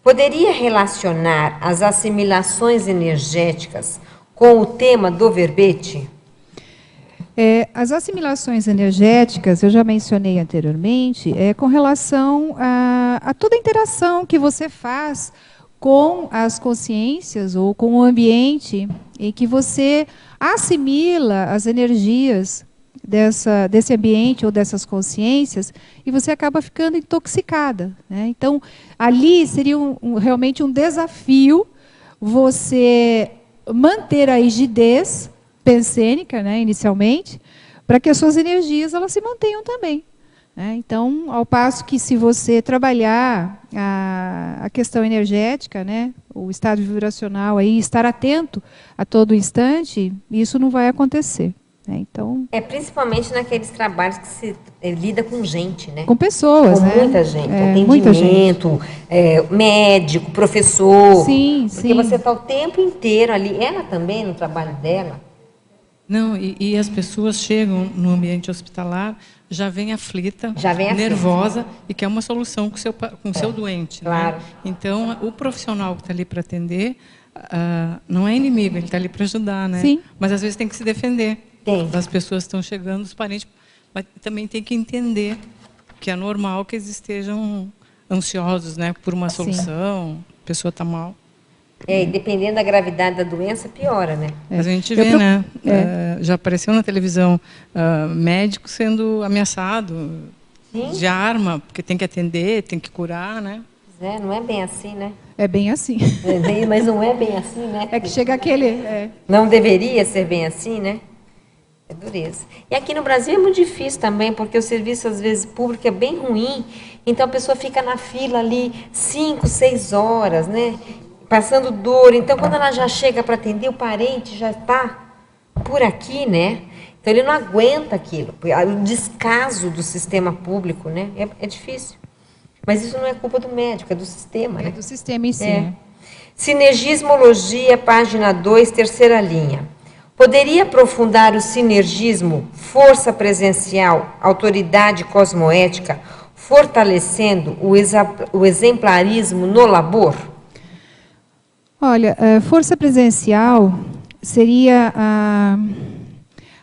Poderia relacionar as assimilações energéticas com o tema do verbete? As assimilações energéticas, eu já mencionei anteriormente, com relação a toda a interação que você faz com as consciências ou com o ambiente em que você assimila as energias desse ambiente ou dessas consciências e você acaba ficando intoxicada, né? Então, ali seria realmente um desafio você manter a rigidez pensênica, né, inicialmente, para que as suas energias elas se mantenham também, né? Então, ao passo que se você trabalhar a questão energética, né, o estado vibracional, aí, estar atento a todo instante, isso não vai acontecer. Então, Principalmente naqueles trabalhos que se lida com gente, né? com pessoas, com né? muita gente, muita gente. atendimento, médico, professor. Sim, porque sim. você está o tempo inteiro ali. Ela também, no trabalho dela. Não, e as pessoas chegam no ambiente hospitalar, já vem aflita, nervosa, e quer uma solução com o seu doente. Claro. Né? Então, o profissional que está ali para atender não é inimigo, ele está ali para ajudar, né? Sim. Mas às vezes tem que se defender. Tem. As pessoas estão chegando, os parentes, mas também tem que entender que é normal que eles estejam ansiosos, né, por uma solução, a pessoa está mal. E dependendo da gravidade da doença, piora, né? A gente vê, né? Já apareceu na televisão médico sendo ameaçado de arma, porque tem que atender, tem que curar, né? Não é bem assim, né? É bem assim. Mas não é bem assim, né? É que chega aquele... Não deveria ser bem assim, né? É dureza. E aqui no Brasil é muito difícil também, porque o serviço, às vezes, público é bem ruim, então a pessoa fica na fila ali 5, 6 horas, né? Passando dor. Então, quando ela já chega para atender, o parente já está por aqui, né? Então, ele não aguenta aquilo. O descaso do sistema público, né? É difícil. Mas isso não é culpa do médico, é do sistema, né? É do sistema em si. Né? Sinergismologia, página 2, terceira linha. Poderia aprofundar o sinergismo, força presencial, autoridade cosmoética, fortalecendo o exemplarismo no labor? Olha, força presencial seria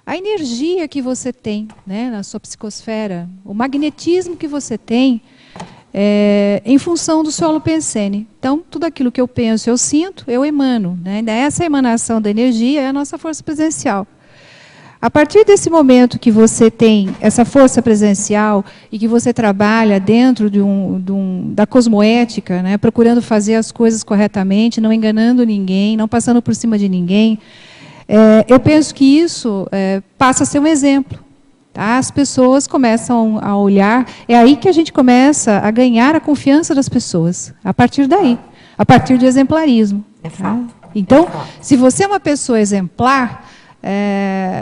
a energia que você tem, né, na sua psicosfera, o magnetismo que você tem em função do solo pensene. Então, tudo aquilo que eu penso, eu sinto, eu emano. Né? Essa emanação da energia é a nossa força presencial. A partir desse momento que você tem essa força presencial e que você trabalha dentro da cosmoética, né, procurando fazer as coisas corretamente, não enganando ninguém, não passando por cima de ninguém, eu penso que isso passa a ser um exemplo. Tá? As pessoas começam a olhar, é aí que a gente começa a ganhar a confiança das pessoas, a partir daí, a partir do exemplarismo. É fato. Tá? Então, se você é uma pessoa exemplar,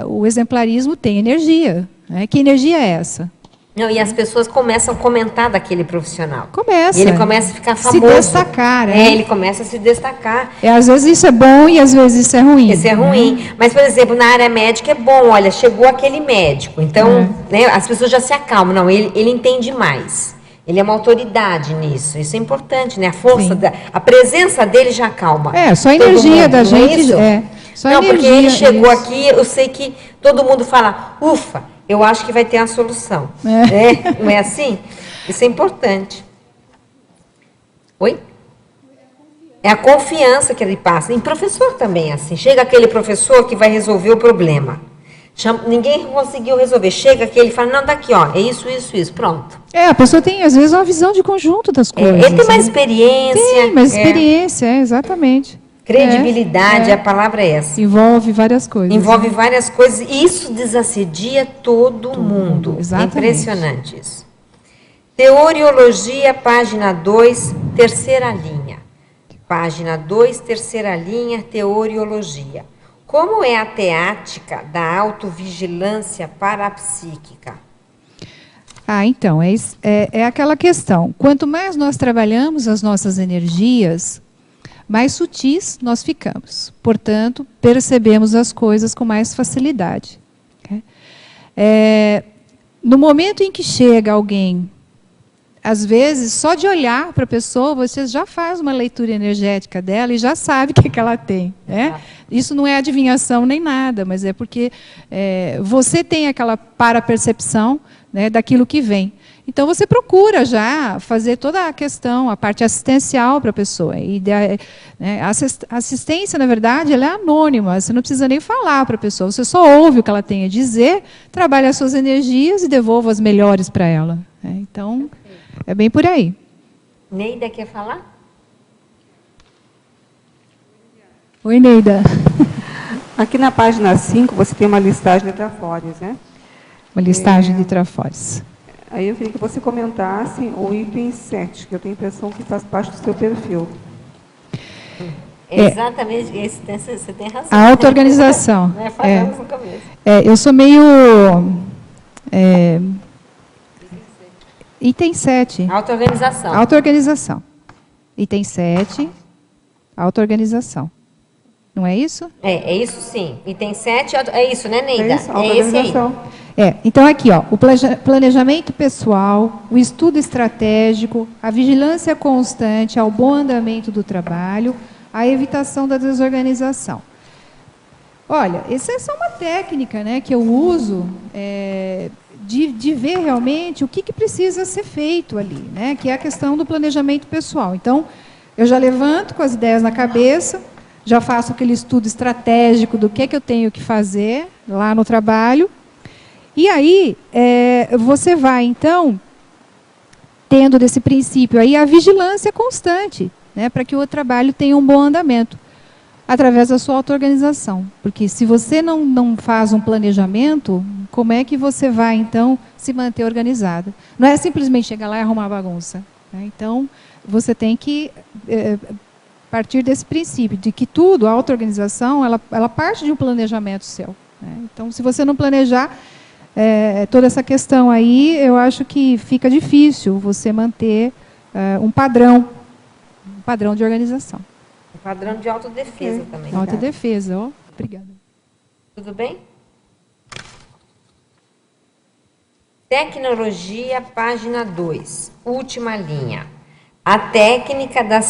o exemplarismo tem energia. Né? Que energia é essa? Não, e as pessoas começam a comentar daquele profissional. Começa. E ele começa a ficar famoso. Se destacar. Ele começa a se destacar. Às vezes isso é bom e às vezes isso é ruim. Isso é ruim. Mas, por exemplo, na área médica é bom. Olha, chegou aquele médico. Então, né, as pessoas já se acalmam. Não, ele entende mais. Ele é uma autoridade nisso. Isso é importante, né? A força, a presença dele já acalma. Só a energia da gente. Só não, a energia, porque ele chegou isso. aqui, eu sei que todo mundo fala, ufa, eu acho que vai ter a solução. Não é assim? Isso é importante. Oi? É a confiança que ele passa. Em professor também é assim. Chega aquele professor que vai resolver o problema. Ninguém conseguiu resolver. Chega aquele e fala, não, daqui, ó, é isso, pronto. A pessoa tem, às vezes, uma visão de conjunto das coisas. Ele tem mais experiência. Tem mais experiência, exatamente. Credibilidade, a palavra é essa. Envolve várias coisas. Envolve várias coisas. E isso desassedia todo mundo. Exatamente. É impressionante isso. Teoriologia, página 2, terceira linha. página 2, terceira linha, teoriologia. Como é a teática da autovigilância parapsíquica? Então, é aquela questão. Quanto mais nós trabalhamos as nossas energias, mais sutis nós ficamos. Portanto, percebemos as coisas com mais facilidade. No momento em que chega alguém, às vezes, só de olhar para a pessoa, você já faz uma leitura energética dela e já sabe o que ela tem. Né? Isso não é adivinhação nem nada, mas é porque você tem aquela parapercepção, né, daquilo que vem. Então, você procura já fazer toda a questão, a parte assistencial para a pessoa. E a assistência, na verdade, ela é anônima, você não precisa nem falar para a pessoa, você só ouve o que ela tem a dizer, trabalha as suas energias e devolva as melhores para ela. Né? Então, é bem por aí. Neida quer falar? Oi, Neida. Aqui na página 5, você tem uma listagem de trafores, né? Uma listagem de trafores. Aí eu queria que você comentasse o item 7, que eu tenho a impressão que faz parte do seu perfil. Exatamente, você tem razão. A auto-organização. Não é falamos no começo. Eu sou meio... item 7. Auto-organização. Auto-organização. Item 7, auto-organização. Não é isso? É isso sim. Item 7, é isso, né, Neida? É isso, É esse aí. auto-organização. Então aqui, o planejamento pessoal, o estudo estratégico, a vigilância constante ao bom andamento do trabalho, a evitação da desorganização. Olha, essa é só uma técnica, né, que eu uso de ver realmente o que precisa ser feito ali, né, que é a questão do planejamento pessoal. Então, eu já levanto com as ideias na cabeça, já faço aquele estudo estratégico do que eu tenho que fazer lá no trabalho. E aí, você vai, então, tendo desse princípio aí a vigilância constante, né, para que o trabalho tenha um bom andamento, através da sua auto-organização. Porque se você não faz um planejamento, como é que você vai, então, se manter organizada? Não é simplesmente chegar lá e arrumar a bagunça. Né? Então, você tem que partir desse princípio, de que tudo, a auto-organização, ela parte de um planejamento seu. Né? Então, se você não planejar toda essa questão aí, eu acho que fica difícil você manter um padrão de organização. Um padrão de autodefesa também. Autodefesa, obrigada. Tudo bem? Tecnologia, página 2, última linha. A técnica da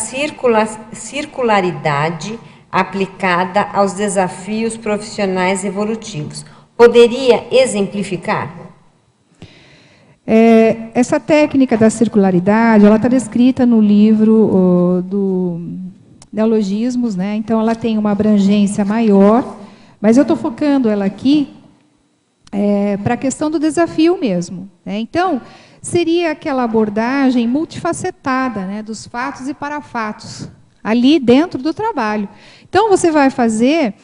circularidade aplicada aos desafios profissionais evolutivos. Poderia exemplificar? Essa técnica da circularidade, ela está descrita no livro do Neologismos, né? Então, ela tem uma abrangência maior, mas eu estou focando ela aqui para a questão do desafio mesmo. Né? Então, seria aquela abordagem multifacetada, né, dos fatos e parafatos, ali dentro do trabalho. Então, você vai fazer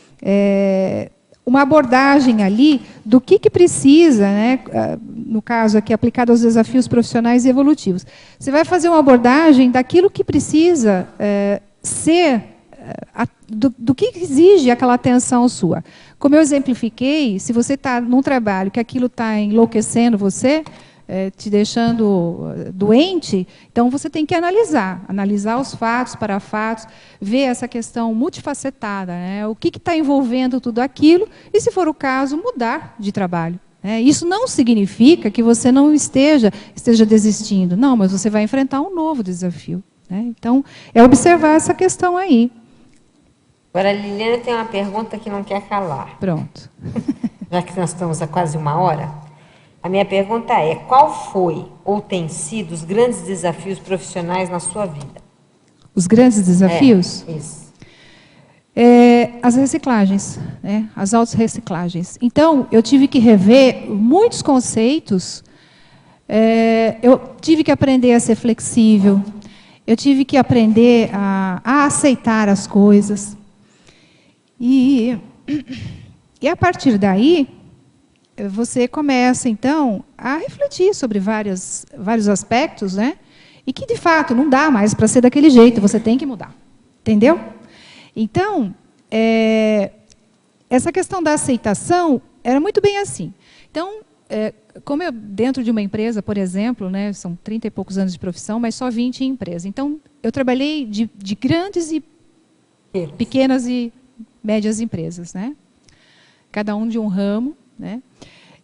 uma abordagem ali do que precisa, né, no caso aqui, aplicado aos desafios profissionais e evolutivos. Você vai fazer uma abordagem daquilo que precisa ser, do que exige aquela atenção sua. Como eu exemplifiquei, se você está num trabalho que aquilo está enlouquecendo você, te deixando doente, então você tem que analisar os fatos, parafatos, ver essa questão multifacetada, né? O que está envolvendo tudo aquilo, e, se for o caso, mudar de trabalho. Né? Isso não significa que você não esteja desistindo, não, mas você vai enfrentar um novo desafio. Né? Então, é observar essa questão aí. Agora, a Liliana tem uma pergunta que não quer calar. Pronto. Já que nós estamos há quase 1 hora, a minha pergunta é: qual foi ou tem sido os grandes desafios profissionais na sua vida? Os grandes desafios? Isso. As reciclagens, né? As autorreciclagens. Então, eu tive que rever muitos conceitos, eu tive que aprender a ser flexível, eu tive que aprender a aceitar as coisas. E a partir daí, você começa, então, a refletir sobre vários aspectos, né? E que, de fato, não dá mais para ser daquele jeito, você tem que mudar. Entendeu? Então, essa questão da aceitação era muito bem assim. Então, como eu, dentro de uma empresa, por exemplo, né, são 30 e poucos anos de profissão, mas só 20 em empresa. Então, eu trabalhei de grandes e pequenas e médias empresas, né? Cada um de um ramo, né?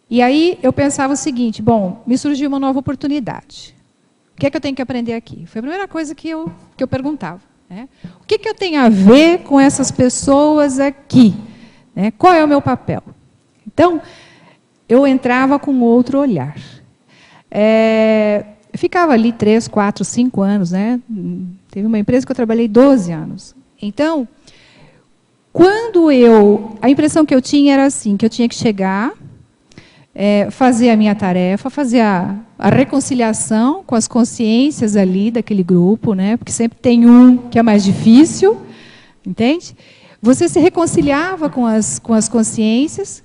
E aí eu pensava o seguinte, bom, me surgiu uma nova oportunidade. O que é que eu tenho que aprender aqui? Foi a primeira coisa que eu perguntava. Né? O que eu tenho a ver com essas pessoas aqui? Né? Qual é o meu papel? Então, eu entrava com outro olhar. Ficava ali 3, 4, 5 anos. Né? Teve uma empresa que eu trabalhei 12 anos. Então, a impressão que eu tinha era assim, que eu tinha que chegar, fazer a minha tarefa, fazer a reconciliação com as consciências ali daquele grupo, né? Porque sempre tem um que é mais difícil, entende? Você se reconciliava com as consciências,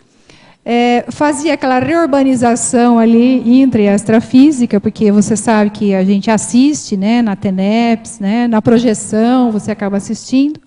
fazia aquela reurbanização ali intra e extrafísica, porque você sabe que a gente assiste, né, na TENEPS, né, na projeção, você acaba assistindo.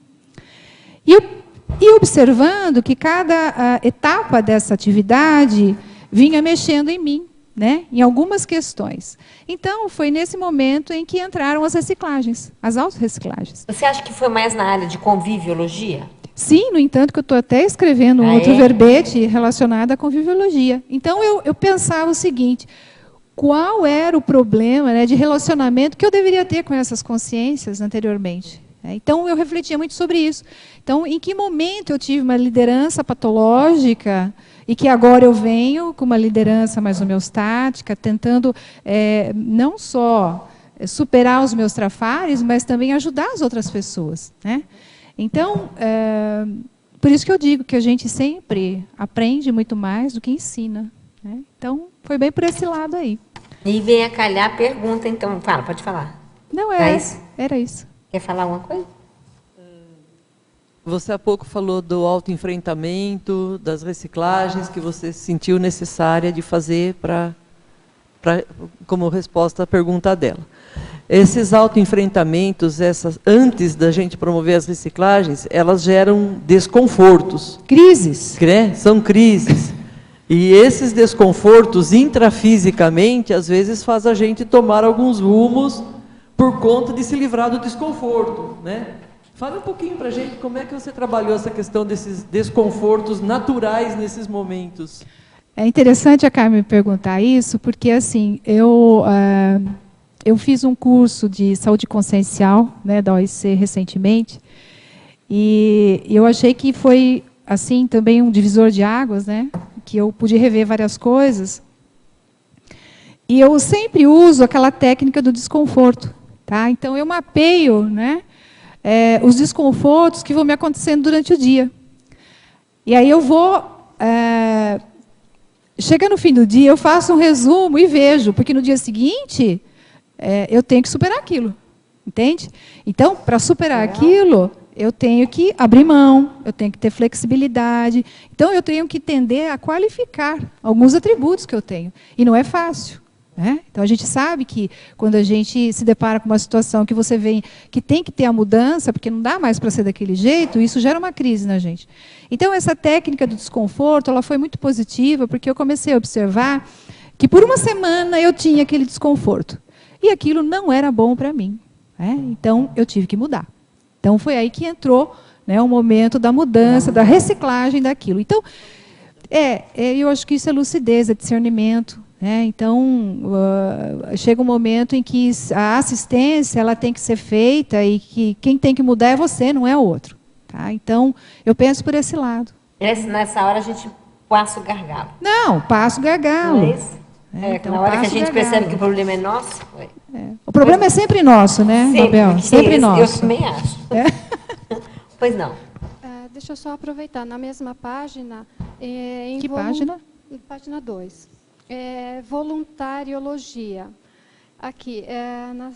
E observando que cada etapa dessa atividade vinha mexendo em mim, né, em algumas questões. Então, foi nesse momento em que entraram as reciclagens, as autorreciclagens. Você acha que foi mais na área de conviviologia? Sim, no entanto, que eu estou até escrevendo um outro verbete relacionado à conviviologia. Então, eu pensava o seguinte, qual era o problema, né, de relacionamento que eu deveria ter com essas consciências anteriormente? Então, eu refletia muito sobre isso. Então, em que momento eu tive uma liderança patológica e que agora eu venho com uma liderança mais homeostática, tentando não só superar os meus trafares, mas também ajudar as outras pessoas. Né? Então, por isso que eu digo que a gente sempre aprende muito mais do que ensina. Né? Então, foi bem por esse lado aí. E vem a calhar a pergunta, então. Fala, pode falar. Não, era isso. Quer falar alguma coisa? Você há pouco falou do autoenfrentamento, das reciclagens que você sentiu necessária de fazer como resposta à pergunta dela. Esses autoenfrentamentos, antes da gente promover as reciclagens, elas geram desconfortos. Crises. São crises. E esses desconfortos, intrafisicamente, às vezes faz a gente tomar alguns rumos por conta de se livrar do desconforto, né? Fale um pouquinho para a gente como é que você trabalhou essa questão desses desconfortos naturais nesses momentos. É interessante a Carmen perguntar isso, porque assim, eu fiz um curso de saúde consciencial, né, da OIC recentemente, e eu achei que foi assim também um divisor de águas, né, que eu pude rever várias coisas. E eu sempre uso aquela técnica do desconforto. Tá? Então, eu mapeio, né, os desconfortos que vão me acontecendo durante o dia. E aí eu vou... chega no fim do dia, eu faço um resumo e vejo, porque no dia seguinte, eu tenho que superar aquilo. Entende? Então, para superar aquilo, eu tenho que abrir mão, eu tenho que ter flexibilidade. Então, eu tenho que tender a qualificar alguns atributos que eu tenho. E não é fácil. Né? Então, a gente sabe que quando a gente se depara com uma situação que você vê que tem que ter a mudança, porque não dá mais para ser daquele jeito, isso gera uma crise na gente. Então, essa técnica do desconforto, ela foi muito positiva, porque eu comecei a observar que por uma semana eu tinha aquele desconforto. E aquilo não era bom para mim. Né? Então, eu tive que mudar. Então, foi aí que entrou, né, o momento da mudança, da reciclagem daquilo. Então, eu acho que isso é lucidez, é discernimento. Então, chega um momento em que a assistência ela tem que ser feita e que quem tem que mudar é você, não é o outro. Tá? Então, eu penso por esse lado. Nessa hora a gente passa o gargalo. Não, passa o gargalo. Não é isso? Então, na hora que a gente percebe que o problema é nosso... O problema é sempre nosso, né, Mabel? Sempre nosso. Eu também acho. Pois não. Deixa eu só aproveitar. Na mesma página... Que página? Página 2. Voluntariologia. Aqui, na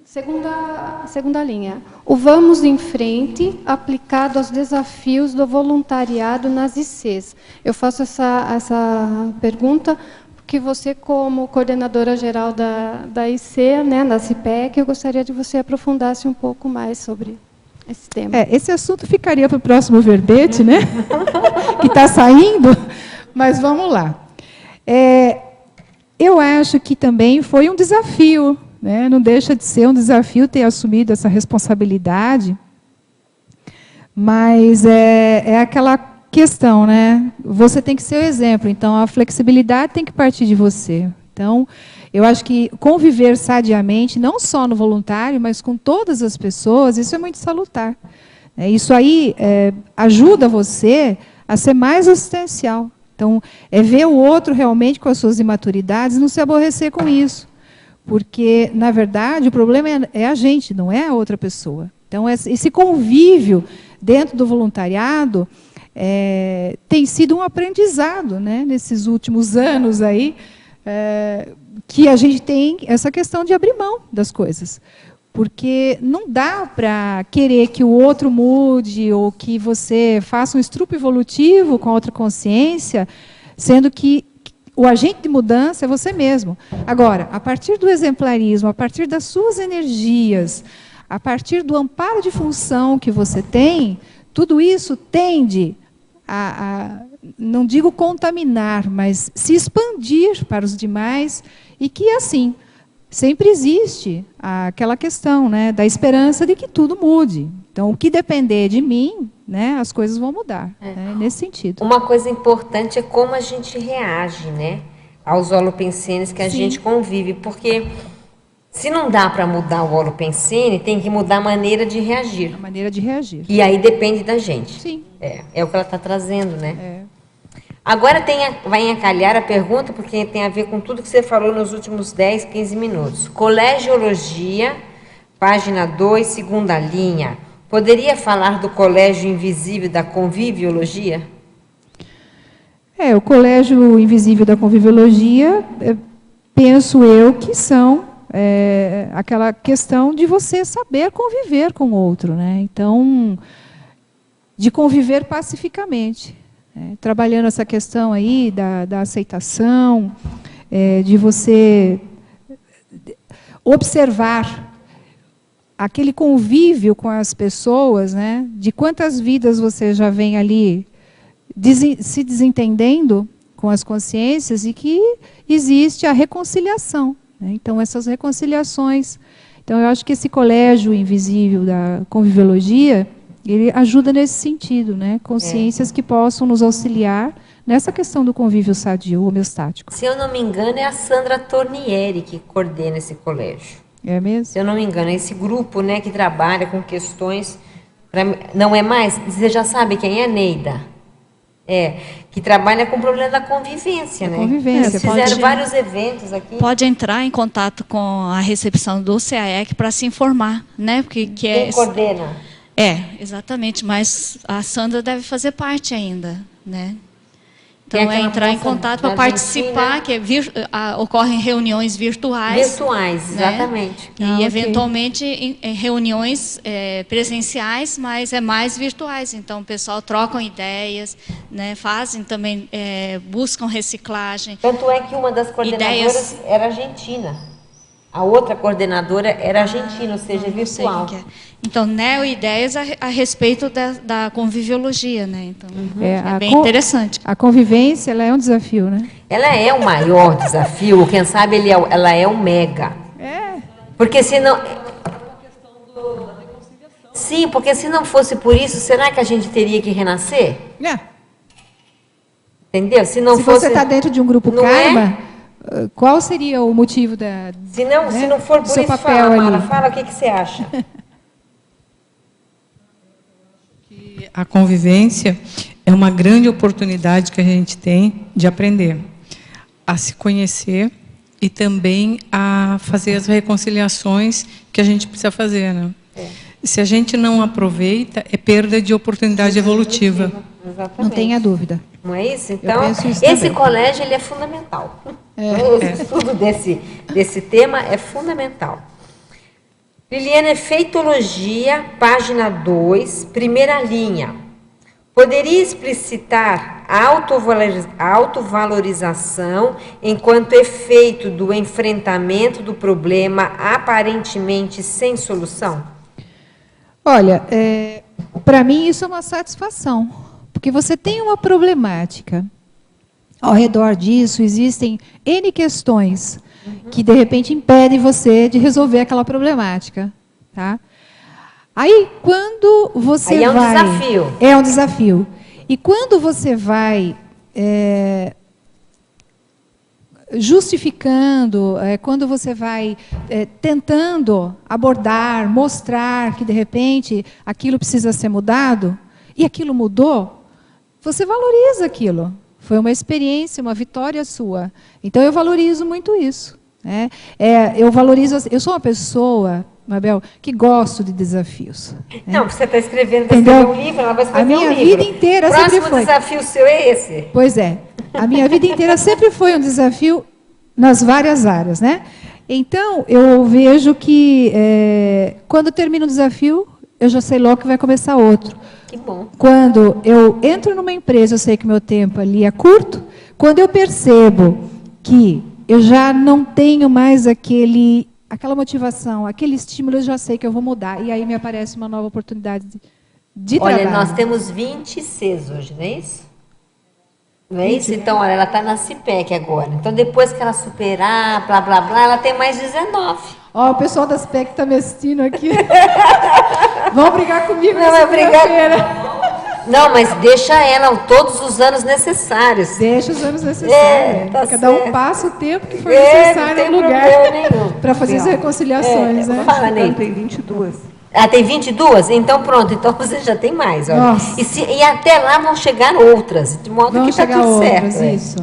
segunda linha. O vamos em frente aplicado aos desafios do voluntariado nas ICs. Eu faço essa pergunta porque você, como coordenadora geral da IC, né, da CIPEC, eu gostaria de você aprofundasse um pouco mais sobre esse tema. Esse assunto ficaria para o próximo verbete, né? Que está saindo, mas vamos lá. Eu acho que também foi um desafio, né? Não deixa de ser um desafio ter assumido essa responsabilidade, mas é aquela questão, né? Você tem que ser o exemplo, então a flexibilidade tem que partir de você. Então, eu acho que conviver sadiamente, não só no voluntário, mas com todas as pessoas, isso é muito salutar. Isso aí ajuda você a ser mais assistencial. Então, ver o outro realmente com as suas imaturidades, não se aborrecer com isso. Porque, na verdade, o problema é a gente, não é a outra pessoa. Então, esse convívio dentro do voluntariado tem sido um aprendizado, né, nesses últimos anos aí, que a gente tem essa questão de abrir mão das coisas. Porque não dá para querer que o outro mude ou que você faça um estrupo evolutivo com a outra consciência, sendo que o agente de mudança é você mesmo. Agora, a partir do exemplarismo, a partir das suas energias, a partir do amparo de função que você tem, tudo isso tende a não digo contaminar, mas se expandir para os demais, e que, assim, sempre existe aquela questão, né, da esperança de que tudo mude. Então, o que depender de mim, né, as coisas vão mudar, né, nesse sentido. Uma coisa importante é como a gente reage, né, aos holopensenes que a gente convive, porque se não dá para mudar o holopensene, tem que mudar a maneira de reagir. A maneira de reagir. E aí depende da gente. Sim. É o que ela está trazendo, né? Agora vai encalhar a pergunta, porque tem a ver com tudo que você falou nos últimos 10, 15 minutos. Colegiologia, página 2, segunda linha. Poderia falar do colégio invisível da conviviologia? O colégio invisível da conviviologia, penso eu que são aquela questão de você saber conviver com o outro, né? Então, de conviver pacificamente. Trabalhando essa questão aí da aceitação, de você observar aquele convívio com as pessoas, né, de quantas vidas você já vem ali se desentendendo com as consciências e que existe a reconciliação, né? Então, essas reconciliações. Então, eu acho que esse colégio invisível da conviviologia, ele ajuda nesse sentido, né? Consciências que possam nos auxiliar nessa questão do convívio sadio, homeostático. Se eu não me engano, é a Sandra Tornieri que coordena esse colégio. É mesmo? Se eu não me engano, é esse grupo, né, que trabalha com questões... Não é mais? Você já sabe quem é, Neida? Que trabalha com o problema da convivência, né? Convivência. Eles fizeram vários eventos aqui. Pode entrar em contato com a recepção do CAEC para se informar, né? Porque Quem coordena? Exatamente, mas a Sandra deve fazer parte ainda, né? Então, entrar em contato para participar, que ocorrem reuniões virtuais. Virtuais, exatamente. Né? E, eventualmente, em reuniões presenciais, mas mais virtuais. Então, o pessoal trocam ideias, né? Fazem também, buscam reciclagem. Tanto é que uma das coordenadoras era argentina. A outra coordenadora era argentina, ou seja, virtual. Então, neo-ideias a respeito da conviviologia, né? Então, é bem interessante. A convivência, ela é um desafio, né? Ela é o maior desafio, quem sabe ela é o mega. Porque senão... Sim, porque se não fosse por isso, será que a gente teria que renascer? Entendeu? Se você está dentro de um grupo karma... Qual seria o motivo se não for por isso, fala, Mara, fala o que você acha. A convivência é uma grande oportunidade que a gente tem de aprender a se conhecer e também a fazer as reconciliações que a gente precisa fazer, né? Se a gente não aproveita, é perda de oportunidade evolutiva. Exatamente. Não tenha dúvida. Não é isso? Então, esse colégio ele é fundamental. O estudo desse tema é fundamental. Liliana, efeitologia, página 2, primeira linha. Poderia explicitar a autovalorização enquanto efeito do enfrentamento do problema aparentemente sem solução? Olha, para mim isso é uma satisfação, porque você tem uma problemática. Ao redor disso existem N questões que, de repente, impedem você de resolver aquela problemática. Tá? Aí, quando você Aí é um vai... desafio. É um desafio. E quando você vai justificando, quando você vai tentando abordar, mostrar que, de repente, aquilo precisa ser mudado, e aquilo mudou, você valoriza aquilo. Foi uma experiência, uma vitória sua. Então, eu valorizo muito isso. Né? Eu sou uma pessoa, Mabel, que gosto de desafios. Né? Não, você está escrevendo, vai escrever um livro, ela vai escrever um livro. A minha vida inteira sempre foi. O próximo desafio seu é esse. Pois é. A minha vida inteira sempre foi um desafio nas várias áreas. Né? Então, eu vejo que, quando termina um desafio, eu já sei logo que vai começar outro. Que bom. Quando eu entro numa empresa, eu sei que meu tempo ali é curto. Quando eu percebo que eu já não tenho mais aquela motivação, aquele estímulo, eu já sei que eu vou mudar. E aí me aparece uma nova oportunidade de trabalho. Olha, nós temos 20 Cs hoje, não é isso? Não é isso? Então, olha, ela está na CIPEC agora. Então, depois que ela superar, blá, blá, blá, ela tem mais 19. Ó, o pessoal da CIPEC está me assistindo aqui. Vão brigar comigo Não, vai brigar. Não, mas deixa ela todos os anos necessários. Deixa os anos necessários. Tá Cada um certo. passa o tempo que for necessário no lugar para fazer as Legal. reconciliações. Né? Fala, Ney. Tem 22. Ah, tem 22? Então pronto, então você já tem mais. Olha. Nossa. E até lá vão chegar outras, de modo Vão que está chegar tudo outras, certo. isso.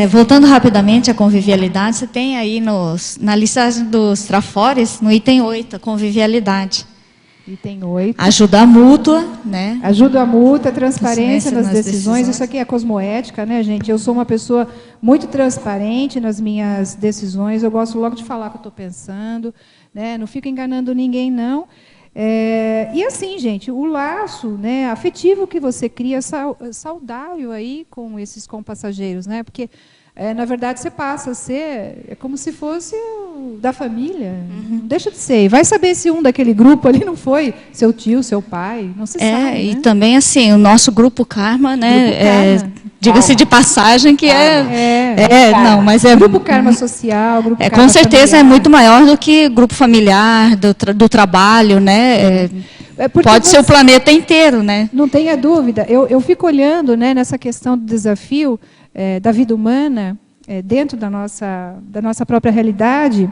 Voltando rapidamente à convivialidade, você tem aí na listagem dos trafores, no item 8, a convivialidade. Item 8. Ajuda mútua, né? Ajuda mútua, transparência Transparência nas nas decisões. decisões. Isso aqui é cosmoética, né, gente? Eu sou uma pessoa muito transparente nas minhas decisões. Eu gosto logo de falar o que eu estou pensando, né? Não fico enganando ninguém, não. E assim, gente, o laço, né, afetivo que você cria saudável aí com esses compassageiros, né? Porque na verdade você passa a ser como se fosse da família. Não deixa de ser. E vai saber se um daquele grupo ali não foi seu tio, seu pai, não se sabe. E né? também assim, o nosso grupo Karma, né? Grupo Karma. Diga-se de passagem que não, mas Grupo Karma Social, Grupo Karma com certeza familiar. é muito maior do que grupo familiar, do trabalho, né? Pode ser o planeta inteiro, né? Não tenha dúvida. Eu fico olhando, né, nessa questão do desafio da vida humana, dentro da nossa própria realidade.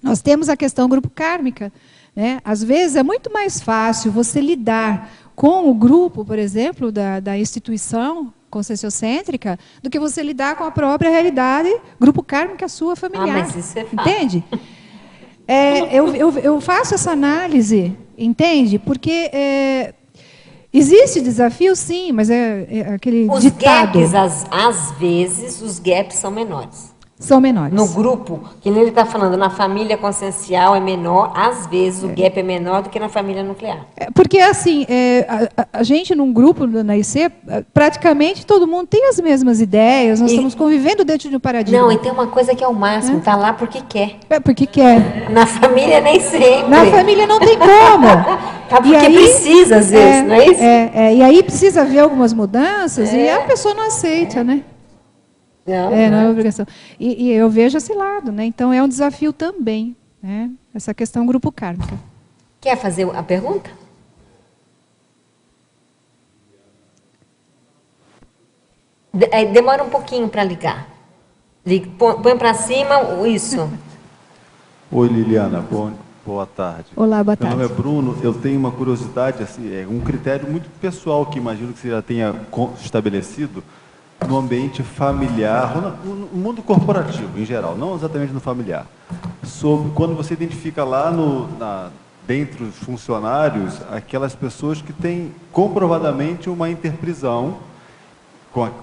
Nós temos a questão grupo kármica. Né? Às vezes é muito mais fácil você lidar com o grupo, por exemplo, da instituição conscienciocêntrica, do que você lidar com a própria realidade, grupo kármica sua familiar. Mas isso é fácil. Entende? Eu faço essa análise, entende? Porque existe desafio, sim, mas é aquele Os ditado. gaps, às vezes, os gaps são menores. São menores. No grupo, que nem ele está falando, na família consciencial é menor, às vezes o gap é menor do que na família nuclear. Porque, assim, a gente num grupo na IC, praticamente todo mundo tem as mesmas ideias, nós estamos convivendo dentro de um paradigma. Não, e tem uma coisa que é o máximo, está lá porque quer. Porque quer. Na família nem sempre. Na família não tem como. Tá porque precisa, às vezes, não é isso? E aí precisa haver algumas mudanças e a pessoa não aceita, né? Não é obrigação. E eu vejo esse lado, né? Então é um desafio também, né? Essa questão grupo kármica. Quer fazer a pergunta? Demora um pouquinho para ligar. Põe para cima, isso. Oi, Liliana, boa tarde. Olá, boa tarde. Meu nome é Bruno, eu tenho uma curiosidade, assim, um critério muito pessoal que imagino que você já tenha estabelecido no ambiente familiar, no mundo corporativo em geral, não exatamente no familiar. Sobre quando você identifica lá dentre os funcionários aquelas pessoas que têm comprovadamente uma interprisão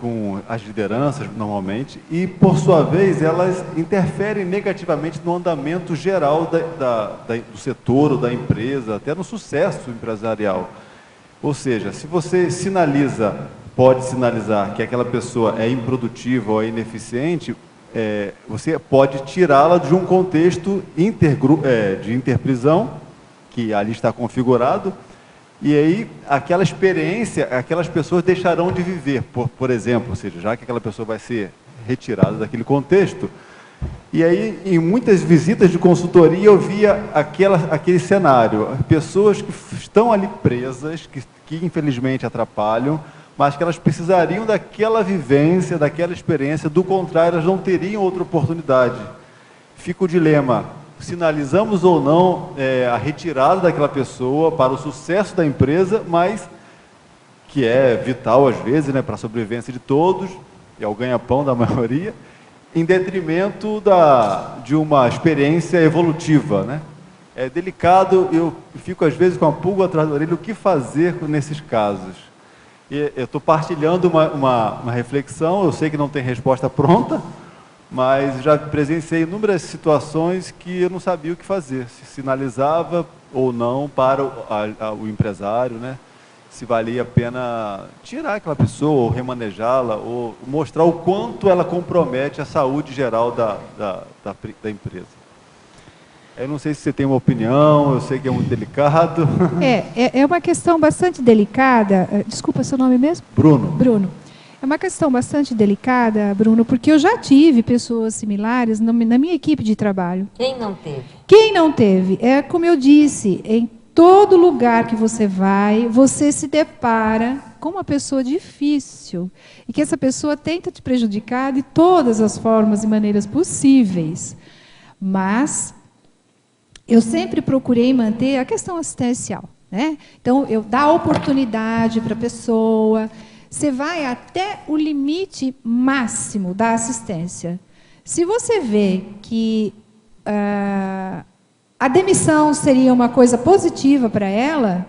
com as lideranças, normalmente, e, por sua vez, elas interferem negativamente no andamento geral do setor ou da empresa, até no sucesso empresarial. Ou seja, se você pode sinalizar que aquela pessoa é improdutiva ou é ineficiente, você pode tirá-la de um contexto de interprisão que ali está configurado, e aí aquela experiência, aquelas pessoas deixarão de viver, por exemplo, ou seja, já que aquela pessoa vai ser retirada daquele contexto. E aí, em muitas visitas de consultoria, eu via aquele cenário, pessoas que estão ali presas, que infelizmente atrapalham, mas que elas precisariam daquela vivência, daquela experiência, do contrário, elas não teriam outra oportunidade. Fica o dilema, sinalizamos ou não a retirada daquela pessoa para o sucesso da empresa, mas que é vital às vezes, né, para a sobrevivência de todos, e ao ganha-pão da maioria, em detrimento de uma experiência evolutiva, né? É delicado, eu fico às vezes com a pulga atrás da orelha, o que fazer nesses casos? E eu estou partilhando uma reflexão, eu sei que não tem resposta pronta, mas já presenciei inúmeras situações que eu não sabia o que fazer, se sinalizava ou não para o empresário, né? Se valia a pena tirar aquela pessoa, ou remanejá-la, ou mostrar o quanto ela compromete a saúde geral da empresa. Eu não sei se você tem uma opinião, eu sei que é muito delicado. É uma questão bastante delicada. Desculpa, seu nome mesmo? Bruno. Bruno. É uma questão bastante delicada, Bruno, porque eu já tive pessoas similares na minha equipe de trabalho. Quem não teve? Quem não teve? É como eu disse, em todo lugar que você vai, você se depara com uma pessoa difícil e que essa pessoa tenta te prejudicar de todas as formas e maneiras possíveis. Mas eu sempre procurei manter a questão assistencial, né? Então, eu dar oportunidade para a pessoa. Você vai até o limite máximo da assistência. Se você vê que a demissão seria uma coisa positiva para ela,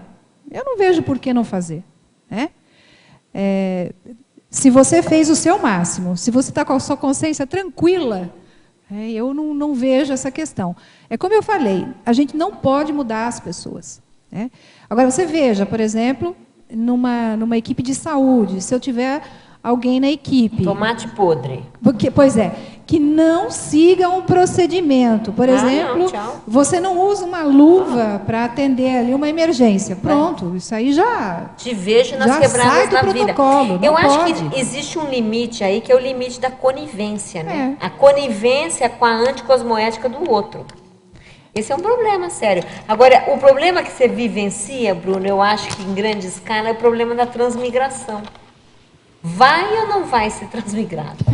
eu não vejo por que não fazer, né? Se você fez o seu máximo, se você está com a sua consciência tranquila, eu não vejo essa questão. É como eu falei, a gente não pode mudar as pessoas, né? Agora, você veja, por exemplo, numa equipe de saúde, se eu tiver alguém na equipe... Tomate podre. Pois é, que não siga um procedimento. Por exemplo, você não usa uma luva para atender ali uma emergência. Pronto, isso aí já... Te vejo nas quebradas da vida. Eu acho que existe um limite aí, que é o limite da conivência, né? A conivência com a anticosmoética do outro. Esse é um problema sério. Agora, o problema que você vivencia, Bruno, eu acho que em grande escala, é o problema da transmigração. Vai ou não vai ser transmigrado?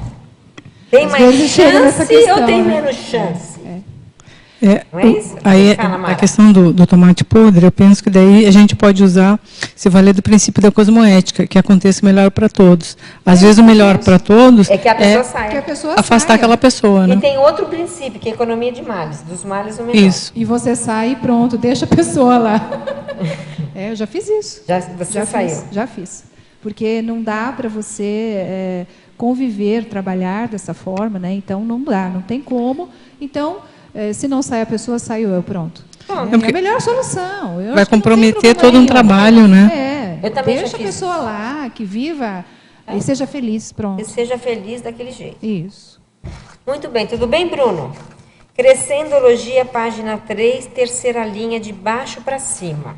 Tem mais chance ou tem menos chance? Não é isso? Aí, a questão do tomate podre, eu penso que daí a gente pode usar, se valer do princípio da cosmoética, que aconteça melhor para todos. Às vezes o melhor para todos é que a pessoa saia. Afastar aquela pessoa, né? E tem outro princípio, que é a economia de males, dos males o melhor. Isso. E você sai e pronto, deixa a pessoa lá. Eu já fiz isso. Você saiu? Já fiz. Porque não dá para você conviver, trabalhar dessa forma, né? Então não dá, não tem como. Então, se não sai a pessoa, saio eu, pronto. É a melhor solução. Vai comprometer todo um trabalho, né? Eu também deixa a pessoa lá, que viva e seja feliz, pronto. E seja feliz daquele jeito. Isso. Muito bem, tudo bem, Bruno? Crescendologia, página 3, terceira linha de baixo para cima.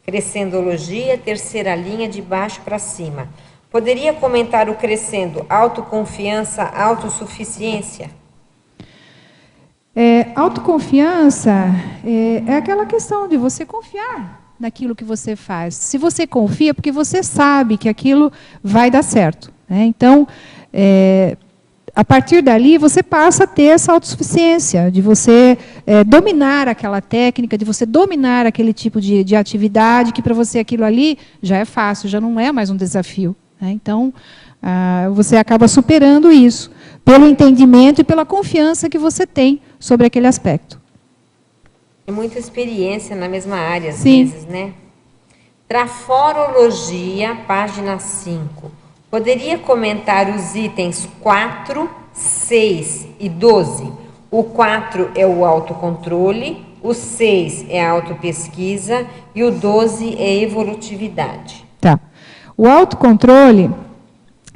Crescendologia, terceira linha de baixo para cima. Poderia comentar o crescendo autoconfiança, autossuficiência? Autoconfiança é aquela questão de você confiar naquilo que você faz. Se você confia, porque você sabe que aquilo vai dar certo, né? Então, a partir dali, você passa a ter essa autossuficiência, de você dominar aquela técnica, de você dominar aquele tipo de atividade, que para você aquilo ali já é fácil, já não é mais um desafio, né? Então, você acaba superando isso, pelo entendimento e pela confiança que você tem sobre aquele aspecto. É muita experiência na mesma área, às vezes, né? Traforologia, página 5. Poderia comentar os itens 4, 6 e 12? O 4 é o autocontrole, o 6 é a autopesquisa e o 12 é a evolutividade. Tá. O autocontrole,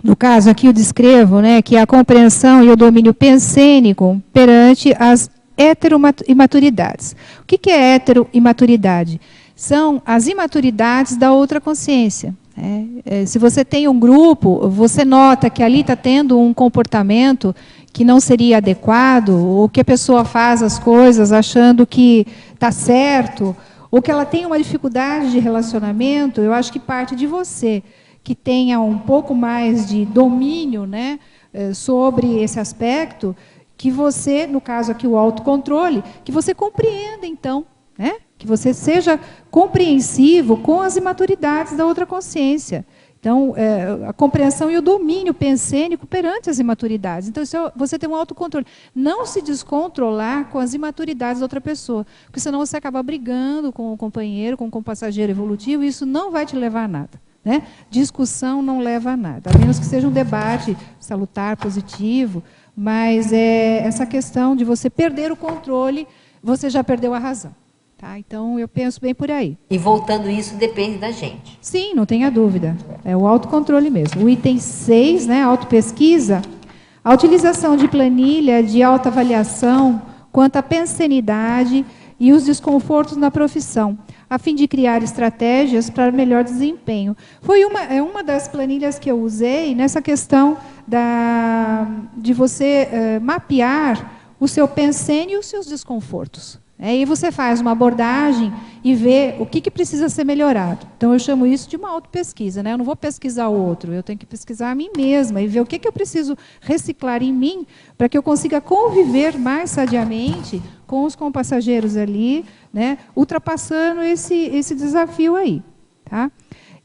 no caso aqui eu descrevo, né, que é a compreensão e o domínio pensênico perante as heteroimaturidades. O que é heteroimaturidade? São as imaturidades da outra consciência. Se você tem um grupo, você nota que ali está tendo um comportamento que não seria adequado, ou que a pessoa faz as coisas achando que está certo, ou que ela tem uma dificuldade de relacionamento, eu acho que parte de você, que tenha um pouco mais de domínio, né, sobre esse aspecto, que você, no caso aqui o autocontrole, que você compreenda, então, né, que você seja compreensivo com as imaturidades da outra consciência. Então, a compreensão e o domínio pensênico perante as imaturidades. Então, você tem um autocontrole. Não se descontrolar com as imaturidades da outra pessoa, porque senão você acaba brigando com o companheiro, com o passageiro evolutivo, e isso não vai te levar a nada. Né? Discussão não leva a nada, a menos que seja um debate salutar, positivo, mas essa questão de você perder o controle, você já perdeu a razão. Tá? Então, eu penso bem por aí. E voltando isso, depende da gente. Sim, não tenha dúvida. É o autocontrole mesmo. O item 6, né, autopesquisa, a utilização de planilha de autoavaliação quanto à pensenidade e os desconfortos na profissão, a fim de criar estratégias para melhor desempenho. Foi uma das planilhas que eu usei nessa questão de você mapear o seu pensênio e os seus desconfortos. Aí você faz uma abordagem e vê o que precisa ser melhorado. Então, eu chamo isso de uma autopesquisa. Né? Eu não vou pesquisar o outro, eu tenho que pesquisar a mim mesma e ver o que eu preciso reciclar em mim para que eu consiga conviver mais sadiamente com os compassageiros ali, né? Ultrapassando esse desafio aí. Tá?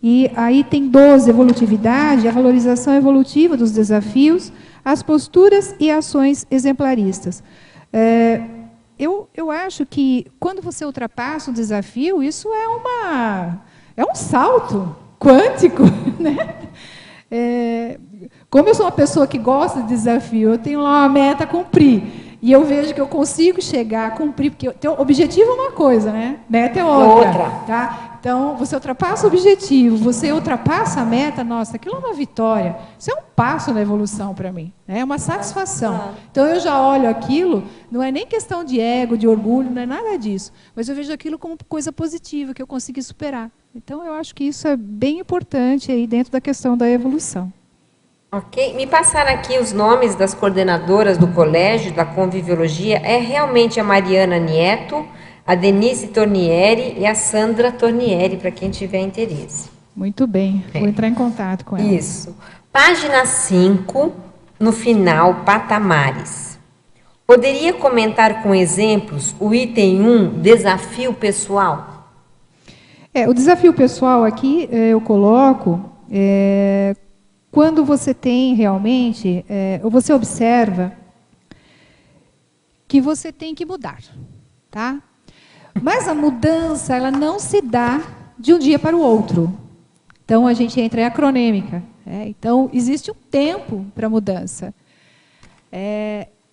E aí tem 12, evolutividade, a valorização evolutiva dos desafios, as posturas e ações exemplaristas. Eu acho que, quando você ultrapassa um desafio, isso é um salto quântico. Né? Como eu sou uma pessoa que gosta de desafio, eu tenho lá uma meta a cumprir. E eu vejo que eu consigo chegar a cumprir, porque o objetivo é uma coisa, né? Meta é outra. Tá? Então, você ultrapassa o objetivo, você ultrapassa a meta, nossa, aquilo é uma vitória. Isso é um passo na evolução para mim. É uma satisfação. Então, eu já olho aquilo, não é nem questão de ego, de orgulho, não é nada disso. Mas eu vejo aquilo como coisa positiva, que eu consegui superar. Então, eu acho que isso é bem importante aí dentro da questão da evolução. Ok. Me passaram aqui os nomes das coordenadoras do colégio, da Conviviologia. É realmente a Mariana Nieto, a Denise Tornieri e a Sandra Tornieri, para quem tiver interesse. Muito bem. Vou entrar em contato com ela. Isso. Página 5, no final, patamares. Poderia comentar com exemplos o item 1, desafio pessoal? O desafio pessoal aqui eu coloco... quando você tem realmente, ou você observa que você tem que mudar, tá? Mas a mudança, ela não se dá de um dia para o outro. Então, a gente entra em acronêmica. Então, existe um tempo para a mudança.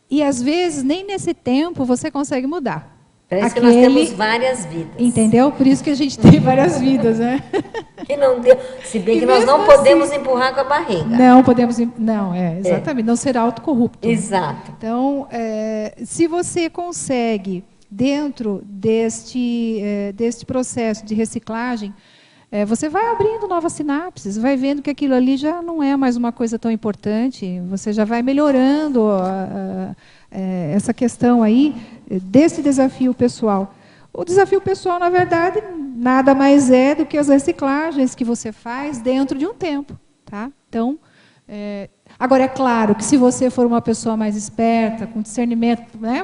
E, às vezes, nem nesse tempo você consegue mudar. Parece que nós temos várias vidas. Entendeu? Por isso que a gente tem várias vidas, né? Que não deu, se bem que nós não podemos empurrar com a barriga. Não podemos, exatamente, não ser autocorrupto. Exato. Então, se você consegue, dentro deste processo de reciclagem, você vai abrindo novas sinapses, vai vendo que aquilo ali já não é mais uma coisa tão importante, você já vai melhorando essa questão aí desse desafio pessoal. O desafio pessoal, na verdade, nada mais é do que as reciclagens que você faz dentro de um tempo. Tá? Então, agora, é claro que se você for uma pessoa mais esperta, com discernimento... Né,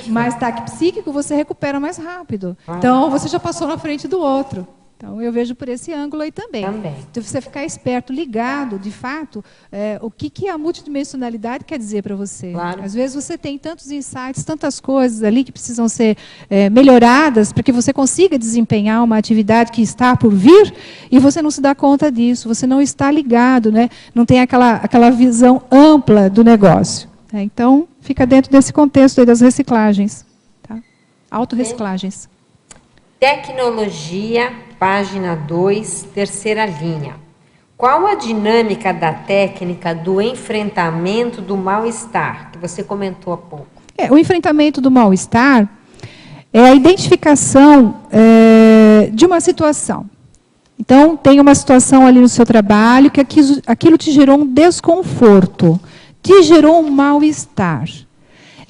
mais taque psíquico, você recupera mais rápido. Então, você já passou na frente do outro. Então, eu vejo por esse ângulo aí também. Então, você ficar esperto, ligado, de fato, o que a multidimensionalidade quer dizer para você. Claro. Às vezes você tem tantos insights, tantas coisas ali que precisam ser melhoradas para que você consiga desempenhar uma atividade que está por vir e você não se dá conta disso, você não está ligado, né? Não tem aquela visão ampla do negócio. Então, fica dentro desse contexto aí das reciclagens. Tá? Autorreciclagens. Tecnologia, página 2, terceira linha. Qual a dinâmica da técnica do enfrentamento do mal-estar, que você comentou há pouco? O enfrentamento do mal-estar é a identificação de uma situação. Então, tem uma situação ali no seu trabalho que aquilo te gerou um desconforto, te gerou um mal-estar.